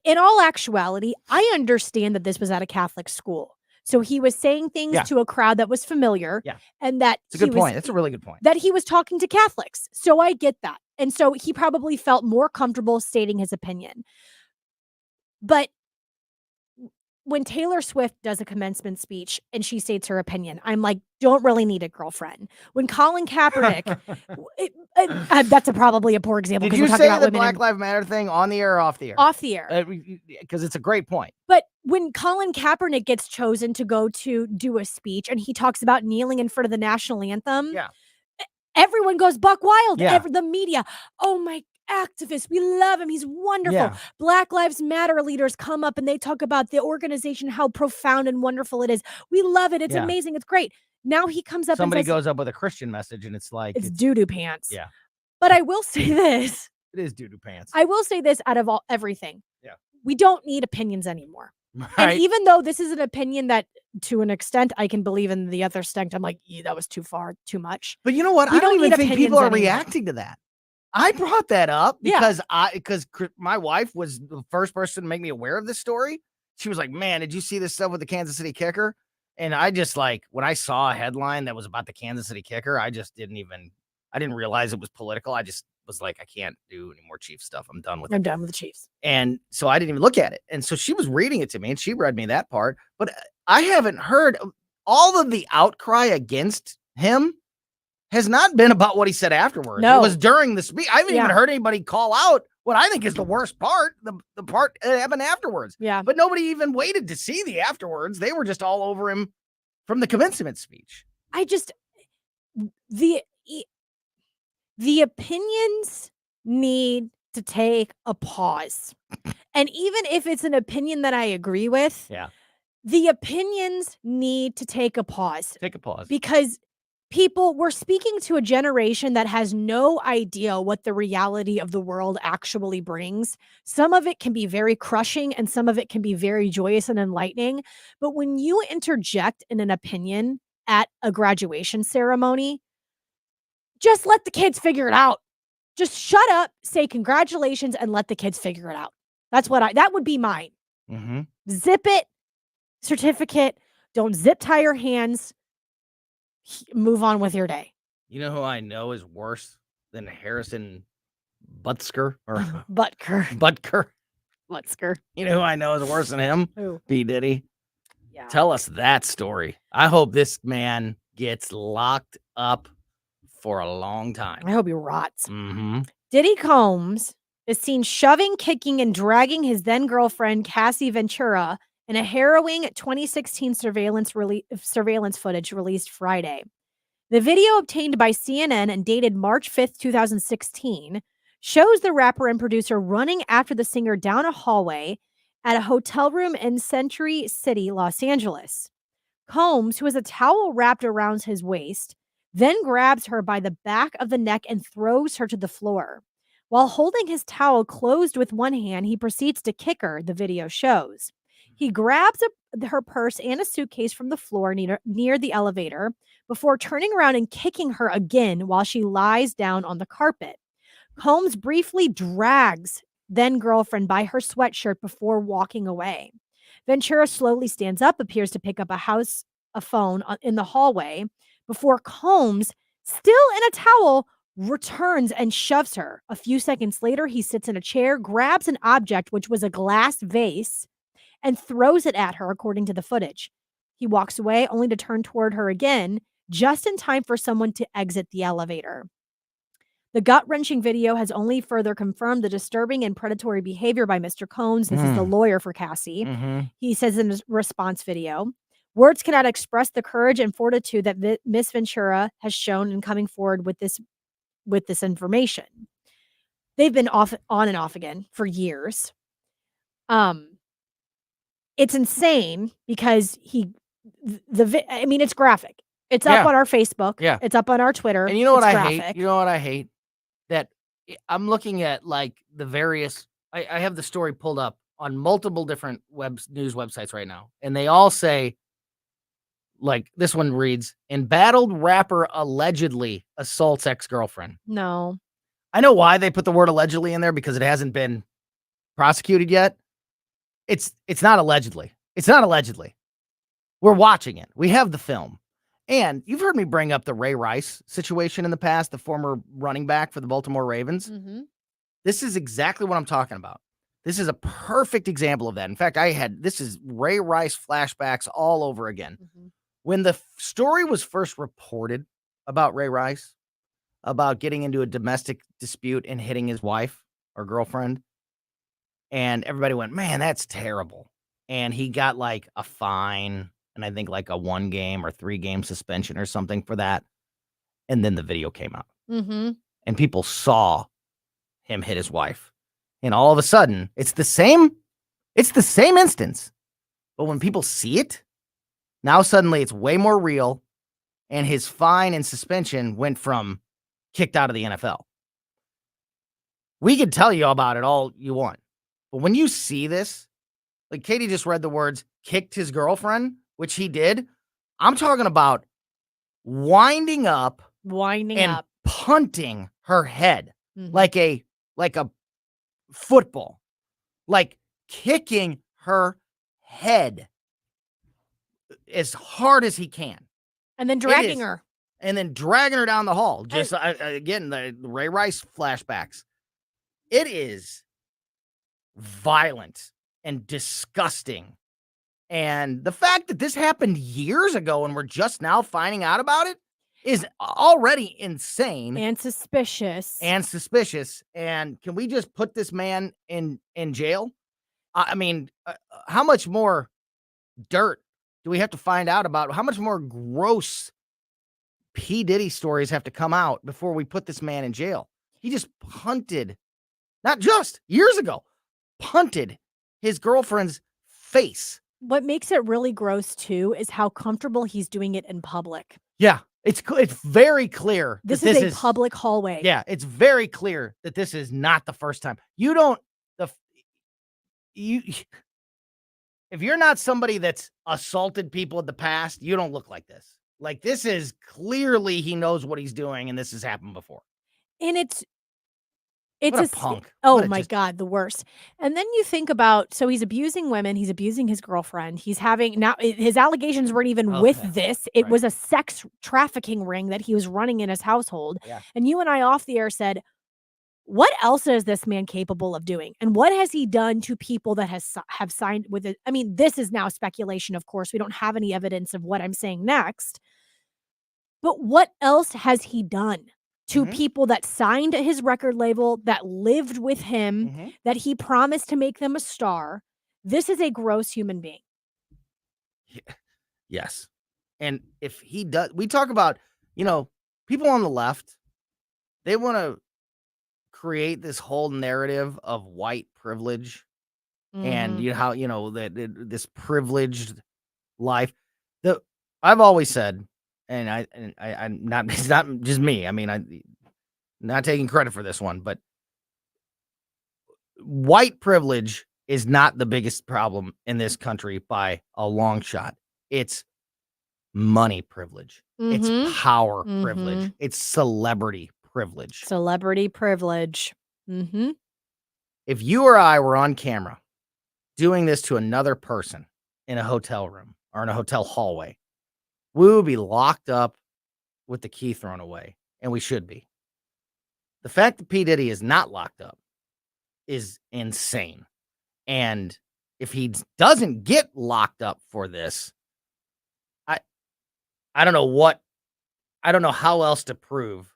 in all actuality, I understand that this was at a Catholic school. So he was saying things to a crowd that was familiar.
Yeah.
And that
it's a good point. That's a really good point.
That he was talking to Catholics. So I get that. And so he probably felt more comfortable stating his opinion. But when Taylor Swift does a commencement speech and she states her opinion, I'm like, don't really need a girlfriend. When Colin Kaepernick, that's probably a poor example.
Did you say the Black Lives Matter thing on the air or off the air?
Off the air.
Because it's a great point.
But when Colin Kaepernick gets chosen to go to do a speech and he talks about kneeling in front of the national anthem, everyone goes buck wild.
Yeah.
The media, oh my activist, we love him, he's wonderful.
Yeah.
Black Lives Matter leaders come up and they talk about the organization, how profound and wonderful it is. We love it. It's amazing. It's great. Now he comes up
Somebody
and says,
goes up with a Christian message and it's like
it's doo-doo pants.
Yeah.
But I will say this.
It is doo-doo pants.
I will say this out of everything.
Yeah.
We don't need opinions anymore.
Right.
And even though this is an opinion that to an extent I can believe in, the other extent I'm like, that was too far, too much.
But you know what?
We
I don't even think people are
anymore.
reacting to that. I brought that up because my wife was the first person to make me aware of this story. She was like, man, did you see this stuff with the Kansas City Kicker? And I just when I saw a headline that was about the Kansas City Kicker, I didn't realize it was political. I just was like, I can't do any more Chiefs stuff. I'm done with it.
I'm done with the Chiefs.
And so I didn't even look at it. And so she was reading it to me and she read me that part, but I haven't heard all of the outcry against him has not been about what he said afterwards.
No.
It was during the speech. I haven't even heard anybody call out what I think is the worst part, the part that happened afterwards.
Yeah.
But nobody even waited to see the afterwards. They were just all over him from the commencement speech.
The opinions need to take a pause. And even if it's an opinion that I agree with, the opinions need to take a pause.
Take a pause.
Because we're speaking to a generation that has no idea what the reality of the world actually brings. Some of it can be very crushing and some of it can be very joyous and enlightening. But when you interject in an opinion at a graduation ceremony, just let the kids figure it out. Just shut up, say congratulations, and let the kids figure it out. That would be mine.
Mm-hmm.
Zip it, certificate. Don't zip tie your hands. Move on with your day.
You know who I know is worse than Harrison Butker or
Butker.
You know who I know is worse than him?
Who?
P. Diddy.
Yeah.
Tell us that story. I hope this man gets locked up for a long time.
I hope he rots.
Mm-hmm.
Diddy Combs is seen shoving, kicking, and dragging his then girlfriend Cassie Ventura in a harrowing 2016 surveillance footage released Friday. The video, obtained by CNN and dated March 5th, 2016, shows the rapper and producer running after the singer down a hallway at a hotel room in Century City, Los Angeles. Combs, who has a towel wrapped around his waist, then grabs her by the back of the neck and throws her to the floor. While holding his towel closed with one hand, he proceeds to kick her, the video shows. He grabs her purse and a suitcase from the floor near the elevator before turning around and kicking her again while she lies down on the carpet. Combs briefly drags then girlfriend by her sweatshirt before walking away. Ventura slowly stands up, appears to pick up a phone in the hallway before Combs, still in a towel, returns and shoves her. A few seconds later, he sits in a chair, grabs an object, which was a glass vase, and throws it at her, according to the footage. He walks away only to turn toward her again, just in time for someone to exit the elevator. The gut-wrenching video has only further confirmed the disturbing and predatory behavior by Mr. Combs. This is the lawyer for Cassie. He says in his response video, words cannot express the courage and fortitude that Miss Ventura has shown in coming forward with this information. They've been on and off again for years. It's insane because it's graphic. It's up on our Facebook.
Yeah.
It's up on our Twitter.
And you know what
it's
I
graphic.
hate? You know what I hate? That I'm looking at like the various, I have the story pulled up on multiple different news websites right now. And they all say, like this one reads, embattled rapper allegedly assaults ex-girlfriend.
No.
I know why they put the word allegedly in there because it hasn't been prosecuted yet. It's not allegedly. It's not allegedly. We're watching it. We have the film. And you've heard me bring up the Ray Rice situation in the past, the former running back for the Baltimore Ravens. This is exactly what I'm talking about. This is a perfect example of that. In fact, this is Ray Rice flashbacks all over again. When the story was first reported about Ray Rice, about getting into a domestic dispute and hitting his wife or girlfriend, and everybody went, man, that's terrible. And he got like a fine, and I think like a 1-game or 3-game suspension or something for that. And then the video came out. And people saw him hit his wife. And all of a sudden, it's the same instance. But when people see it, now suddenly it's way more real. And his fine and suspension went from kicked out of the NFL. We could tell you about it all you want. But when you see this, like Katie just read the words, kicked his girlfriend, which he did. I'm talking about winding up, punting her head like a football, like kicking her head as hard as he can.
And then dragging her.
And then dragging her down the hall. Just again, the Ray Rice flashbacks. It is violent and disgusting. And the fact that this happened years ago and we're just now finding out about it is already insane.
And suspicious.
And can we just put this man in jail? I mean, how much more dirt do we have to find out about? How much more gross P. Diddy stories have to come out before we put this man in jail? He just punted, not just years ago, punted his girlfriend's face.
What makes it really gross too is how comfortable he's doing it in public.
Yeah, it's very clear.
This is a public hallway.
Yeah, it's very clear that this is not the first time. If you're not somebody that's assaulted people in the past, you don't look like this. Like this is clearly he knows what he's doing, and this has happened before.
And it's
what a punk.
Oh my God, the worst. And then you think about, so he's abusing women, he's abusing his girlfriend, he's having, now his allegations weren't even with this. It was a sex trafficking ring that he was running in his household.
Yeah.
And you and I off the air said, what else is this man capable of doing? And what has he done to people that have signed with it? I mean, this is now speculation, of course. We don't have any evidence of what I'm saying next. But what else has he done to people that signed his record label, that lived with him, that he promised to make them a star? This is a gross human being.
Yes. And if he does, we talk about, people on the left, they want to create this whole narrative of white privilege and how this privileged life. I've always said, and I'm not. It's not just me. I mean, I'm not taking credit for this one, but white privilege is not the biggest problem in this country by a long shot. It's money privilege. It's power privilege. It's celebrity privilege.
Celebrity privilege.
If you or I were on camera doing this to another person in a hotel room or in a hotel hallway, we would be locked up with the key thrown away, and we should be. The fact that P. Diddy is not locked up is insane. And if he doesn't get locked up for this, I don't know how else to prove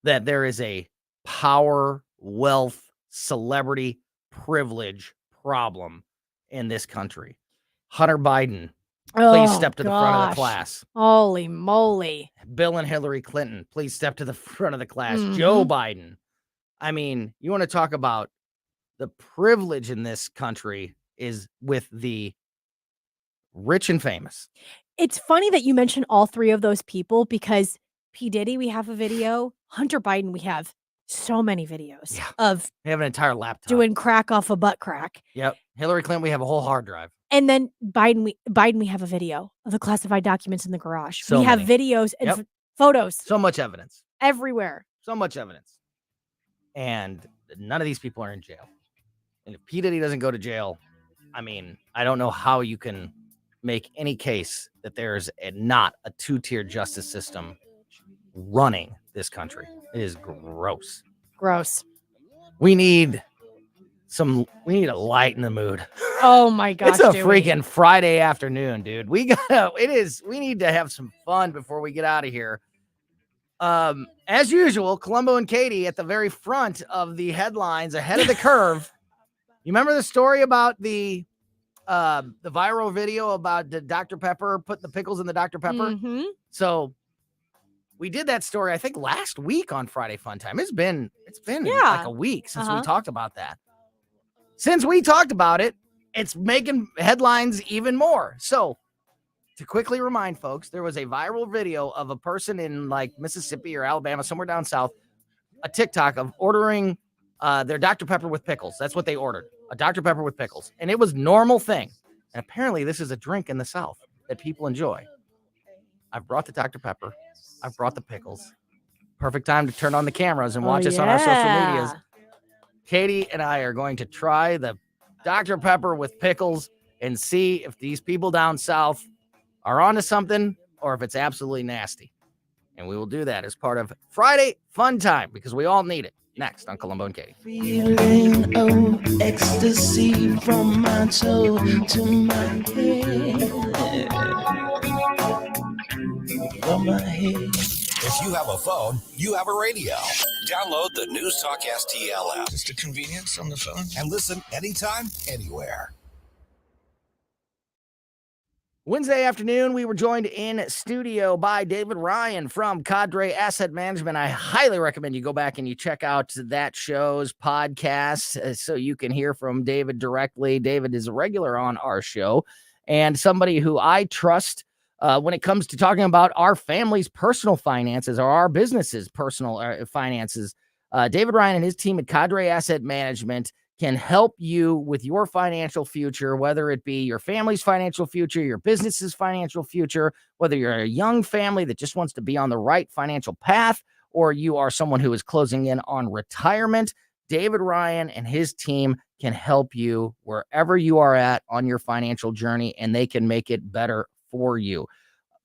that there is a power, wealth, celebrity privilege problem in this country. Hunter Biden, please step to the front of the class.
Holy moly.
Bill and Hillary Clinton, please step to the front of the class. Joe Biden. I mean, you want to talk about the privilege in this country is with the rich and famous.
It's funny that you mentioned all three of those people because P. Diddy, we have a video. Hunter Biden, we have so many videos of
We have an entire laptop.
doing crack off a butt crack.
Yep. Hillary Clinton, we have a whole hard drive.
And then Biden, we have a video of the classified documents in the garage.
So
we have
many.
videos and photos
So much evidence.
everywhere.
So much evidence. And none of these people are in jail. And if P. Diddy doesn't go to jail, I mean, I don't know how you can make any case that there's not a two-tier justice system running this country. It is gross.
Gross.
We need a light in the mood.
Oh my gosh.
It's a
do we?
freaking Friday afternoon, dude. We need to have some fun before we get out of here. As usual, Colombo and Katie at the very front of the headlines, ahead of the curve. You remember the story about the viral video about the Dr. Pepper, putting the pickles in the Dr. Pepper? So we did that story, I think, last week on Friday Fun Time. It's been like a week since we talked about that. Since we talked about it, it's making headlines even more. So to quickly remind folks, there was a viral video of a person in like Mississippi or Alabama, somewhere down south, a TikTok of ordering their Dr. Pepper with pickles. That's what they ordered, a Dr. Pepper with pickles. And it was normal thing. And apparently this is a drink in the South that people enjoy. I've brought the Dr. Pepper. I've brought the pickles. Perfect time to turn on the cameras and watch us on our social medias. Katie and I are going to try the Dr. Pepper with pickles and see if these people down south are onto something or if it's absolutely nasty. And we will do that as part of Friday Fun Time because we all need it. Next on Colombo and Katie.
Feeling of ecstasy from my toe to my head. From my head.
If you have a phone, you have a radio. Download the News Talk STL app.
Just a convenience on the phone.
And listen anytime, anywhere.
Wednesday afternoon, we were joined in studio by David Ryan from Cadre Asset Management. I highly recommend you go back and you check out that show's podcast so you can hear from David directly. David is a regular on our show and somebody who I trust when it comes to talking about our family's personal finances or our business's personal finances. David Ryan and his team at Cadre Asset Management can help you with your financial future, whether it be your family's financial future, your business's financial future, whether you're a young family that just wants to be on the right financial path, or you are someone who is closing in on retirement. David Ryan and his team can help you wherever you are at on your financial journey, and they can make it better for you.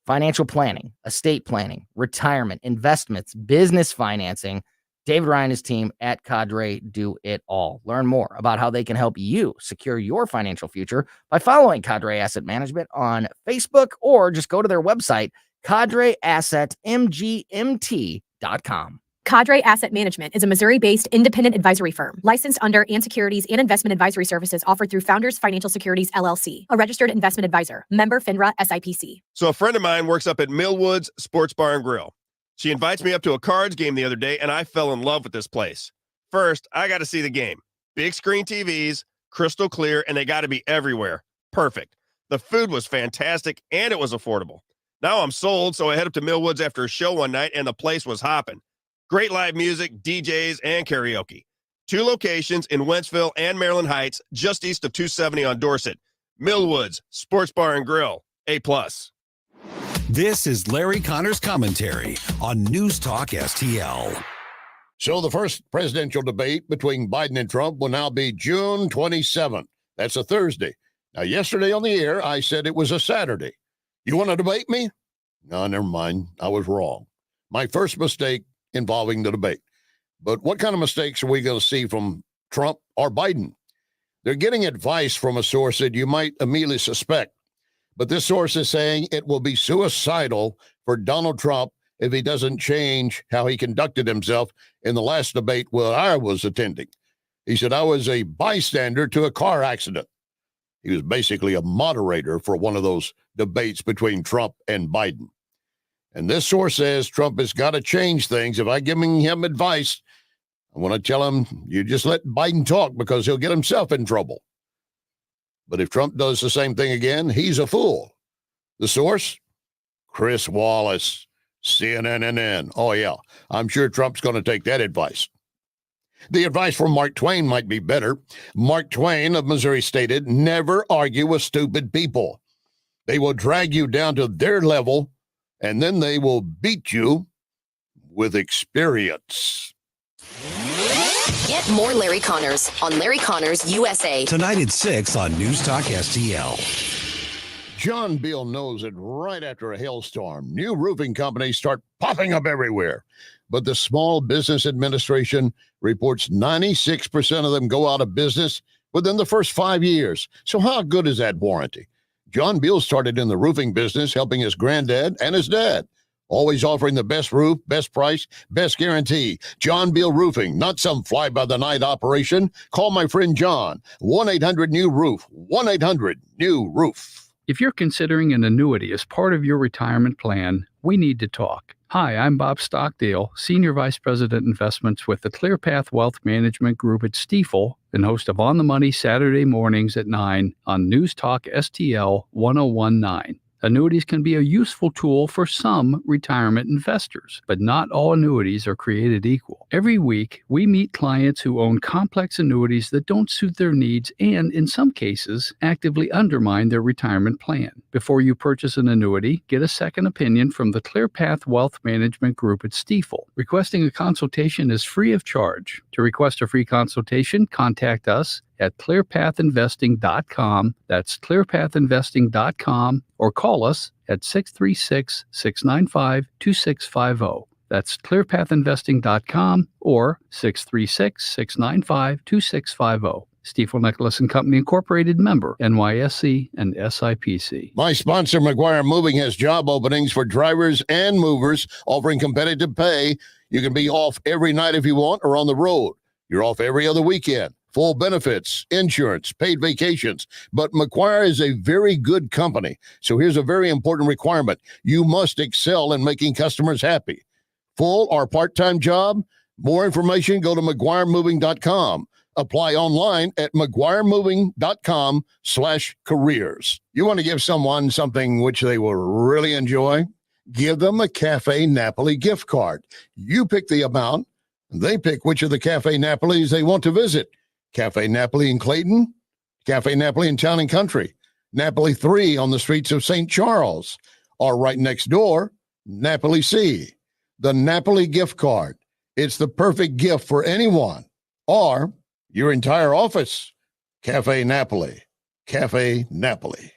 Financial planning, estate planning, retirement, investments, business financing. David Ryan and his team at Cadre do it all. Learn more about how they can help you secure your financial future by following Cadre Asset Management on Facebook or just go to their website, cadreassetmgmt.com.
Cadre Asset Management is a Missouri-based independent advisory firm licensed under and securities and investment advisory services offered through Founders Financial Securities, LLC, a registered investment advisor, member FINRA SIPC.
So a friend of mine works up at Millwoods Sports Bar and Grill. She invites me up to a Cards game the other day, and I fell in love with this place. First, I got to see the game. Big screen TVs, crystal clear, and they got to be everywhere. Perfect. The food was fantastic, and it was affordable. Now I'm sold, so I head up to Millwoods after a show one night, and the place was hopping. Great live music, DJs, and karaoke. 2 locations in Wentzville and Maryland Heights, just east of 270 on Dorset. Millwoods, Sports Bar and Grill, A+.
This is Larry Connor's commentary on News Talk STL.
So the first presidential debate between Biden and Trump will now be June 27th. That's a Thursday. Now, yesterday on the air, I said it was a Saturday. You want to debate me? No, never mind. I was wrong. My first mistake involving the debate. But what kind of mistakes are we going to see from Trump or Biden? They're getting advice from a source that you might immediately suspect. But this source is saying it will be suicidal for Donald Trump if he doesn't change how he conducted himself in the last debate where I was attending. He said, I was a bystander to a car accident. He was basically a moderator for one of those debates between Trump and Biden. And this source says Trump has got to change things. If I give him advice, I want to tell him, you just let Biden talk because he'll get himself in trouble. But if Trump does the same thing again, he's a fool. The source? Chris Wallace, CNN. Oh, yeah, I'm sure Trump's going to take that advice. The advice from Mark Twain might be better. Mark Twain of Missouri stated, never argue with stupid people. They will drag you down to their level, and then they will beat you with experience.
Get more Larry Connors on Larry Connors USA.
Tonight at 6 on News Talk STL.
John Beal knows that right after a hailstorm, new roofing companies start popping up everywhere. But the Small Business Administration reports 96% of them go out of business within the first 5 years. So how good is that warranty? John Beal started in the roofing business, helping his granddad and his dad. Always offering the best roof, best price, best guarantee. John Beal Roofing, not some fly-by-the-night operation. Call my friend John, 1-800-NEW-ROOF, 1-800-NEW-ROOF.
If you're considering an annuity as part of your retirement plan, we need to talk. Hi, I'm Bob Stockdale, Senior Vice President Investments with the ClearPath Wealth Management Group at Stifel and host of On the Money Saturday mornings at 9 on News Talk STL 1019. Annuities can be a useful tool for some retirement investors, but not all annuities are created equal. Every week, we meet clients who own complex annuities that don't suit their needs and, in some cases, actively undermine their retirement plan. Before you purchase an annuity, get a second opinion from the ClearPath Wealth Management Group at Stifel. Requesting a consultation is free of charge. To request a free consultation, contact us at clearpathinvesting.com. That's clearpathinvesting.com, or call us at 636-695-2650. That's clearpathinvesting.com or 636-695-2650. Stifel Nicholas and Company Incorporated, member NYSE and SIPC.
My sponsor, McGuire Moving, has job openings for drivers and movers, offering competitive pay. You can be off every night if you want or on the road. You're off every other weekend. Full benefits, insurance, paid vacations. But McGuire is a very good company. So here's a very important requirement. You must excel in making customers happy. Full or part-time job? More information, go to McGuireMoving.com. Apply online at McGuireMoving.com/careers. You want to give someone something which they will really enjoy? Give them a Cafe Napoli gift card. You pick the amount. They pick which of the Cafe Napolis they want to visit. Cafe Napoli in Clayton, Cafe Napoli in Town and Country, Napoli 3 on the streets of St. Charles, or right next door, Napoli C. The Napoli gift card. It's the perfect gift for anyone, or your entire office. Cafe Napoli. Cafe Napoli.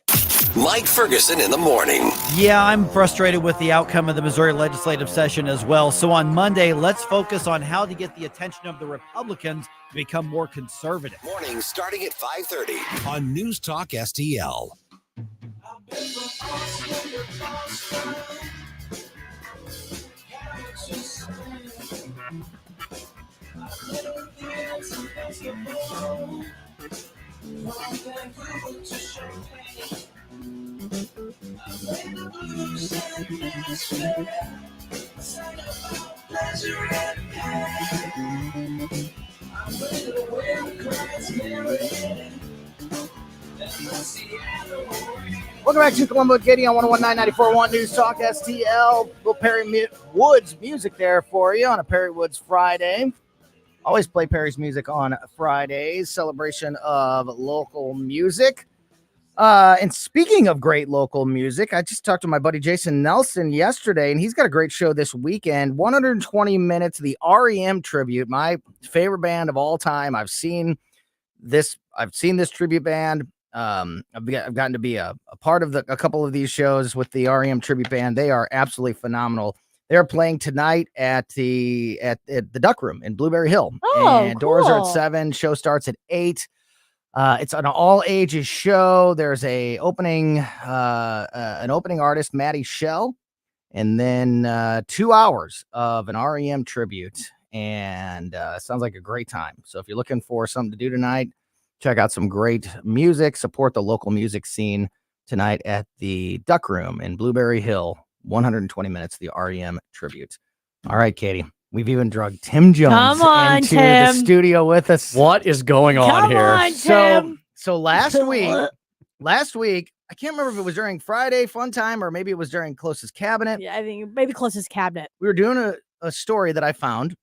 Mike Ferguson in the morning.
Yeah, I'm frustrated with the outcome of the Missouri legislative session as well. So on Monday, let's focus on how to get the attention of the Republicans to become more conservative.
Morning starting at 5:30 on News Talk STL.
Welcome back to Colombo Katie on 101.9 News Talk STL. Little Perry Woods music there for you on a Perry Woods Friday. Always play Perry's music on Fridays. Celebration of local music. And speaking of great local music, I just talked to my buddy Jason Nelson yesterday, and he's got a great show this weekend. 120 minutes, the REM tribute, my favorite band of all time. I've seen this tribute band. I've gotten to be a part of a couple of these shows with the REM tribute band. They are absolutely phenomenal. They're playing tonight at the Duck Room in Blueberry Hill.
Oh,
and doors are at
cool.
7. Show starts at 8. It's an all ages show. There's an opening artist, Maddie Shell, and then 2 hours of an REM tribute. And sounds like a great time. So if you're looking for something to do tonight, check out some great music. Support the local music scene tonight at the Duck Room in Blueberry Hill. 120 minutes, the REM tribute. All right, Katie. We've even drugged Tim Jones into the studio with us.
What is going on here?
So last week, I can't remember if it was during Friday Fun Time or maybe it was during Closest Cabinet.
Yeah, I think maybe Closest Cabinet.
We were doing a story that I found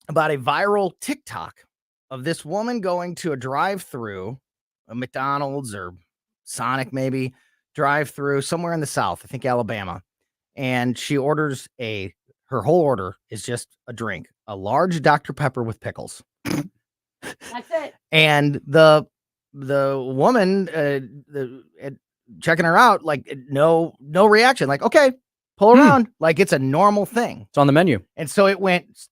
about a viral TikTok of this woman going to a drive-through, a McDonald's or Sonic maybe, drive-through somewhere in the South, I think Alabama. And she orders her whole order is just a drink, a large Dr. Pepper with pickles.
That's it.
And the woman checking her out, like no reaction, like, okay, pull around, like it's a normal thing.
It's on the menu.
And so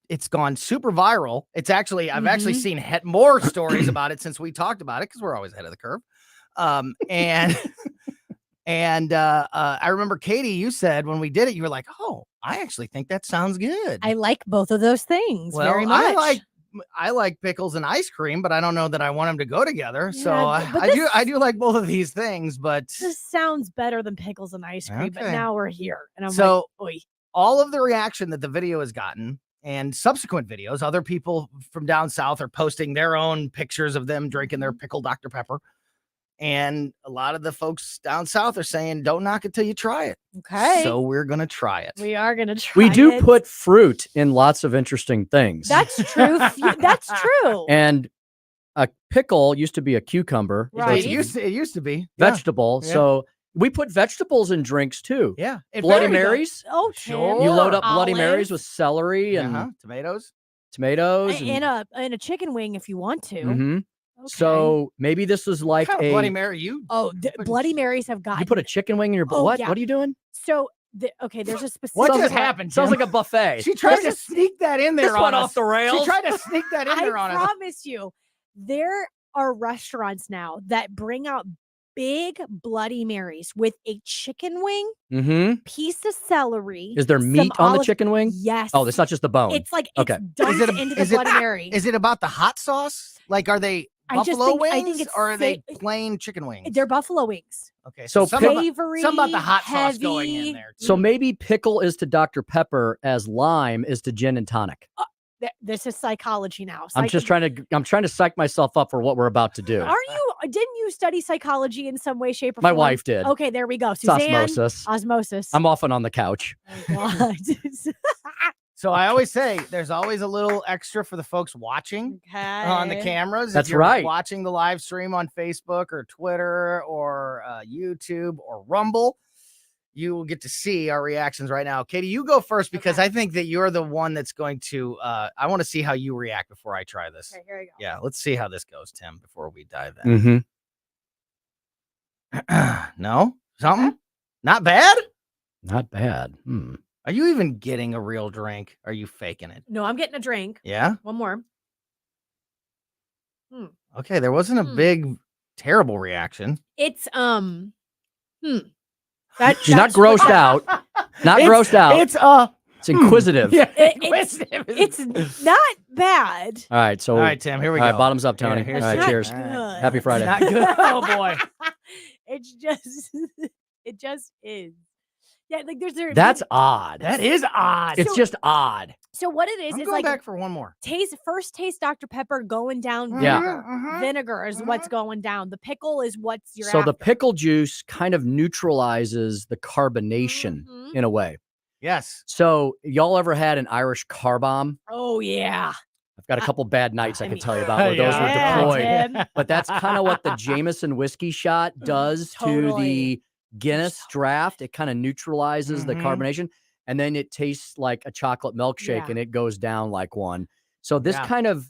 it's gone super viral. It's actually, I've actually seen more stories about it since we talked about it because we're always ahead of the curve. And I remember, Katie, you said when we did it, you were like, oh, I actually think that sounds good.
I like both of those things very much.
I like pickles and ice cream, but I don't know that I want them to go together.
Yeah,
So I do like both of these things, but
this sounds better than pickles and ice cream. But
Okay.
now we're here, and I'm
so
like, oi.
all of the reaction that the video has gotten and subsequent videos, other people from down south are posting their own pictures of them drinking their pickle Dr. Pepper. And a lot of the folks down south are saying, don't knock it till you try it.
Okay.
So we're going to try it.
We are going to try
We do
it.
put fruit in lots of interesting things.
That's true. That's true.
And a pickle used to be a cucumber. so
Right.
it's a
It used to be.
vegetable.
Yeah.
So we put vegetables in drinks too.
Yeah.
Bloody
There we go.
Marys.
Oh,
Sure.
You load up Bloody
Olives.
Marys with celery and
Tomatoes.
tomatoes.
in a chicken wing if you want to.
Mhm.
Okay.
So maybe this is like
What kind
a
of Bloody Mary you?
Oh, Bloody Marys have got
you put a chicken wing in your
Oh,
what?
yeah.
What are you doing?
So okay, there's a specific.
What
Sounds
just
like-
happened?
Sounds
Tim?
like a buffet.
She tried to sneak that in there
This
on
went
us.
off the rails.
She tried to sneak that in there on
I
us.
promise you, there are restaurants now that bring out big Bloody Marys with a chicken wing,
Mm-hmm.
piece of celery.
Is there
some
meat on the
olive-
chicken wing?
Yes.
Oh, it's not just the bone.
It's like
Okay.
it's dumped into the Bloody Mary.
Is it about the hot sauce? Like, are they
I just
buffalo
think- I
wings
think it's
or are they
sa-
plain chicken wings?
They're buffalo wings.
Okay,
So
some
Savory,
about the hot sauce going
heavy.
in there.
So maybe pickle is to Dr. Pepper as lime is to gin and tonic.
This is psychology now.
I'm trying to psych myself up for what we're about to do.
Aren't you? Didn't you study psychology in some way, shape, or
My
form?
wife did.
Okay, there we go.
It's
Suzanne,
osmosis.
Osmosis.
I'm often on the couch.
God.
So I always say there's always a little extra for the folks watching on the
Okay.
cameras.
That's
if you're
right.
Watching the live stream on Facebook or Twitter or YouTube or Rumble, you will get to see our reactions right now. Katie, you go first because I think that you're the one that's going to. I want to see how you react before I try this.
Okay, here we go.
Yeah, let's see how this goes, Tim. Before we dive in.
Mm-hmm.
No, something not bad.
Not bad.
Are you even getting a real drink? Are you faking it?
No, I'm getting a drink.
Yeah.
One more.
Okay, there wasn't a big, terrible reaction.
It's That,
She's not
that's
grossed
what-
out. Not grossed out.
It's
It's inquisitive.
Yeah,
It's not bad.
All right. So
All right, Tim, here we
all right,
go.
bottoms up, Tony.
Here's
all right.
not
Cheers.
good.
Happy Friday.
Not good. Oh boy.
It's just, it just is. Yeah, like
That's odd.
That is odd.
It's just odd.
So what it is,
I'm
it's
going
like
back for one more.
Taste Dr. Pepper going down
Yeah.
vinegar. Vinegar is what's going down. The pickle is what's your
So the pickle juice kind of neutralizes the carbonation in a way.
Yes.
So y'all ever had an Irish car bomb?
Oh yeah.
I've got a couple bad nights I could tell you about where those
Yeah,
were deployed.
Tim.
But that's kind of what the Jameson whiskey shot does to the Guinness draft. It kind of neutralizes the carbonation, and then it tastes like a chocolate milkshake, and it goes down like one. So this kind of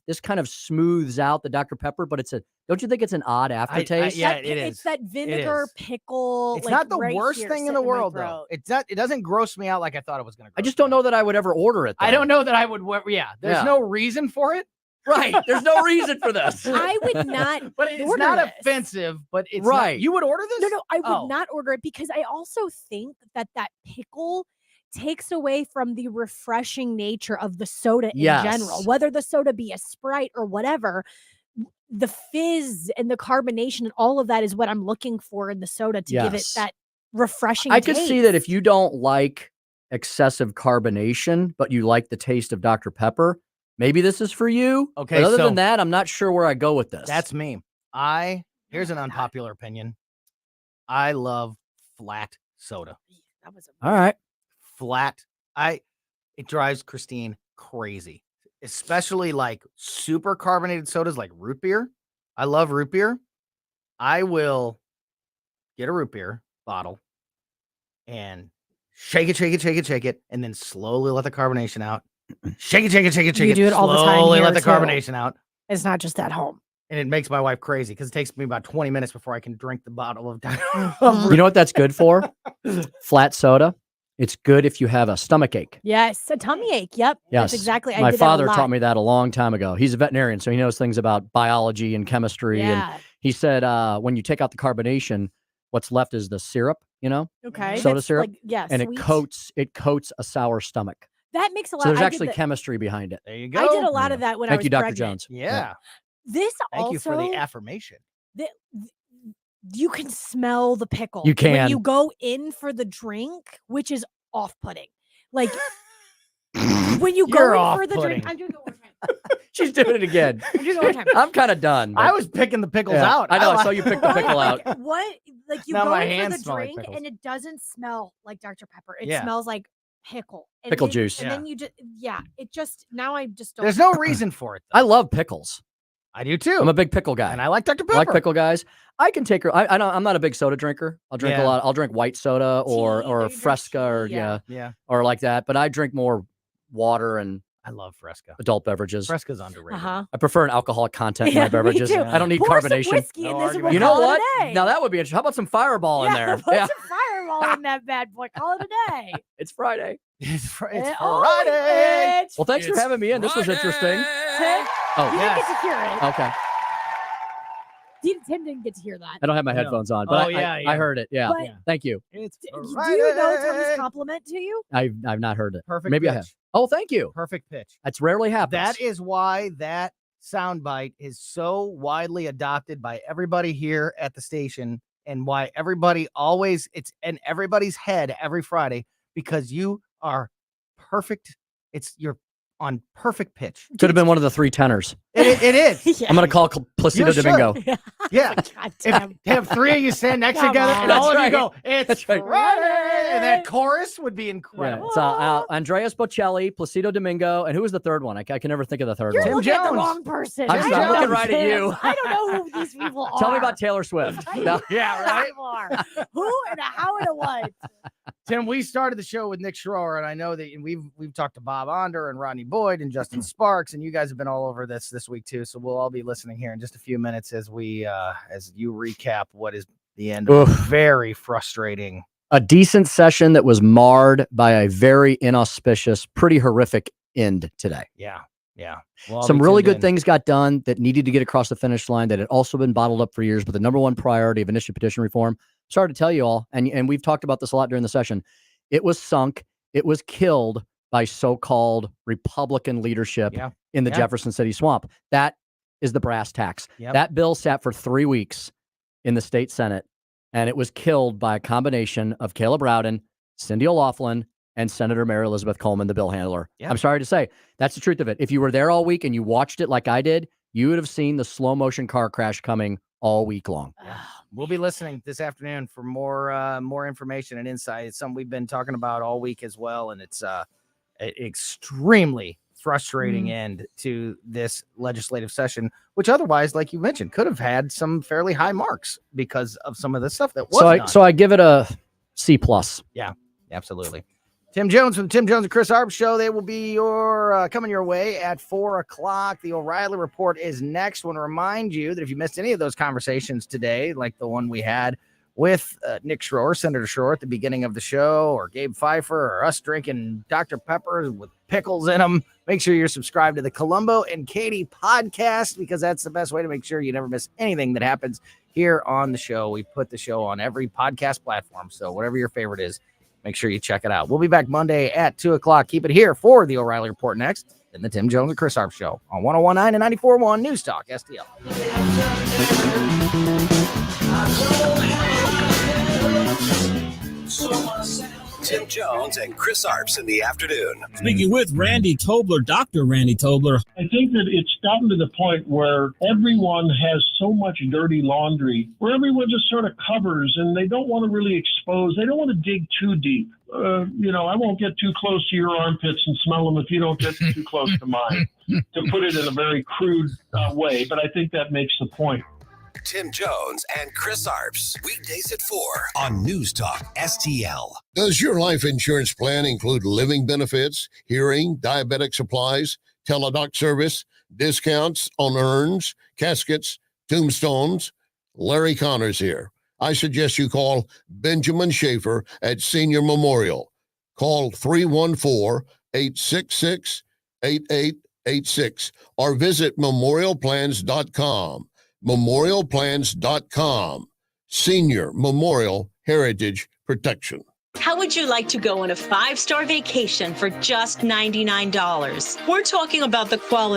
smooths out the Dr. Pepper, but don't you think it's an odd aftertaste?
Yeah, it is.
It's that vinegar pickle.
It's
like,
not the
right
worst
here
thing in
sitting
the
my
world, though.
throat.
It doesn't gross me out like I thought it was going to.
I just don't know that I would ever order it.
I
though.
don't know that I would. Yeah, there's no reason for it.
Right. There's no reason for this.
I would not.
But it's
order
not
this.
offensive. But it's
Right.
Not, you would order this?
No, I would not order it because I also think that pickle takes away from the refreshing nature of the soda in general. Whether the soda be a Sprite or whatever, the fizz and the carbonation and all of that is what I'm looking for in the soda to give it that refreshing
I
taste.
could see that if you don't like excessive carbonation, but you like the taste of Dr. Pepper, maybe this is for you.
Okay,
But other
so-
than that, I'm not sure where I go with this.
That's me. Here's an unpopular opinion. I love flat soda.
all right.
Flat. It drives Christine crazy, especially like super carbonated sodas like root beer. I love root beer. I will get a root beer bottle and shake it, and then slowly let the carbonation out. Shake it.
You do it all the time
Slowly
here,
let the
too.
carbonation out.
It's not just at home.
And it makes my wife crazy because it takes me about 20 minutes before I can drink the bottle of
You know what that's good for? Flat soda. It's good if you have a stomach ache.
Yes, a tummy ache. Yep.
Yes.
That's exactly. I
My
did that a
father
lot.
taught me that a long time ago. He's a veterinarian, so he knows things about biology and chemistry.
Yeah.
And he said when you take out the carbonation, what's left is the syrup,
Okay.
soda
That's
syrup.
like, yeah,
and
sweet.
it coats a sour stomach.
That makes a lot.
So there's
I did
actually
that-
chemistry behind it.
There you go.
I did a lot of that when I
Thank
was
you, Dr.
pregnant.
Jones.
Yeah.
This
Thank
also
you for the affirmation.
you can smell the pickle.
You can.
When you go in for the drink, which is off-putting. Like when you
You're
go in for the
off-putting.
drink. I'm doing it one more time.
She's doing it again.
I'm doing it one more time.
I'm kind of done.
I
but-
was picking the pickles
Yeah,
out.
I know. I
like-
saw you pick the pickle out.
What? Like you
Now
go
my
in
hands
for the
smell like
drink
pickles.
and it doesn't smell like Dr. Pepper. It
Yeah.
smells like pickle. And
Pickle
then-
juice.
And
Yeah.
then you just it just now I just don't.
There's no reason for it.
I love pickles.
I do too.
I'm a big pickle guy.
and I like Dr.
I
Pepper.
like pickle guys. I can take her. I don't, I'm not a big soda drinker. I'll drink a
Yeah.
lot. I'll drink white soda or
Tea, you drink
Fresca or
tea, yeah.
Yeah.
or like that. But I drink more water and
I love Fresca.
adult beverages.
Fresca's underrated.
Uh-huh.
I prefer an alcoholic content in
Yeah,
my
me
beverages.
too.
I don't need
Pour some
carbonation.
whiskey in
No
this and
argument.
we'll
You know
call it a
what?
day.
Now that would be interesting. How about some Fireball in there?
Put
Yeah,
some fireball in that bad boy. Call it a day.
it's Friday.
It's
Friday.
Friday.
Well, thanks for
It's
having me in. This was interesting.
Tim,
Oh,
you
yes.
didn't get to hear it.
okay.
Tim didn't get to hear that.
I don't have my
No.
headphones on,
Oh,
but
yeah,
I
yeah.
heard it. Yeah.
But-
Yeah.
Thank you.
It's
Do you know it's from his
Friday.
compliment to you?
I've not heard it.
Perfect
Maybe I
pitch.
have. Oh, thank you.
Perfect pitch.
That's rarely happens.
That is why that soundbite is so widely adopted by everybody here at the station, and why everybody always it's in everybody's head every Friday, because you are perfect. You're on perfect pitch.
Could have been one of the three tenors.
It is.
Yeah.
I'm going to call Placido
You should.
Domingo.
Yeah.
God
If,
damn.
to have three of you stand next
Come
together
on.
and all
That's
of you
right.
go, it's
That's right.
Friday, and that chorus would be
Yeah,
incredible.
it's Andreas Bocelli, Placido Domingo, and who was the third one? I can never think of the 3rd
You're
one.
Tim
looking at the
Jones.
wrong person.
I'm
I
sorry,
don't
I'm looking
know
right at
Tim.
you.
I don't know who these people are.
Tell me about Taylor Swift. No.
Yeah, right.
Who and a how and a what?
Tim, we started the show with Nick Schroer, and I know that we've talked to Bob Onder and Rodney Boyd and Justin Sparks, and you guys have been all over this week too. So we'll all be listening here in just a few minutes as you recap what is the end of a
Oof.
very frustrating.
A decent session that was marred by a very inauspicious, pretty horrific end today.
Yeah. We'll all
Some
be
really
tuned
good
in.
things got done that needed to get across the finish line that had also been bottled up for years. But the number one priority of initiative petition reform, sorry to tell you all, and we've talked about this a lot during the session, it was sunk, it was killed by so-called Republican leadership
Yeah.
in the
Yeah.
Jefferson City swamp. That is the brass tacks.
Yep.
That bill sat for 3 weeks in the state Senate, and it was killed by a combination of Caleb Rowden, Cindy O'Loughlin and Senator Mary Elizabeth Coleman, the bill handler.
Yeah.
I'm sorry to say, that's the truth of it. If you were there all week and you watched it like I did, you would have seen the slow motion car crash coming all week long.
We'll be listening this afternoon for more information and insight. It's something we've been talking about all week as well, and it's extremely frustrating end to this legislative session, which otherwise, like you mentioned, could have had some fairly high marks because of some of the stuff that was done.
So I give it a C+.
Yeah, absolutely. Tim Jones from the Tim Jones and Chris Arp Show. They will be coming your way at 4 o'clock. The O'Reilly Report is next. I want to remind you that if you missed any of those conversations today, like the one we had with Nick Schroer, Senator Schroer, at the beginning of the show, or Gabe Pfeiffer, or us drinking Dr. Pepper with pickles in them, make sure you're subscribed to the Colombo and Katie podcast, because that's the best way to make sure you never miss anything that happens here on the show. We put the show on every podcast platform, so whatever your favorite is, make sure you check it out. We'll be back Monday at 2 o'clock. Keep it here for the O'Reilly Report next, and the Tim Jones and Chris Arp Show on 101.9 and 94.1 News Talk STL.
Tim Jones and Chris Arps in the afternoon.
Speaking with Randy Tobler, Dr. Randy Tobler.
I think that it's gotten to the point where everyone has so much dirty laundry, where everyone just sort of covers and they don't want to really expose. They don't want to dig too deep. I won't get too close to your armpits and smell them if you don't get too close to mine, to put it in a very crude way. But I think that makes the point.
Tim Jones and Chris Arps, weekdays at 4 on News Talk STL.
Does your life insurance plan include living benefits, hearing, diabetic supplies, teledoc service, discounts on urns, caskets, tombstones? Larry Connors here. I suggest you call Benjamin Schaefer at Senior Memorial. Call 314-866-8886 or visit memorialplans.com. Memorialplans.com. Senior Memorial Heritage Protection.
How would you like to go on a 5-star vacation for just $99? We're talking about the quality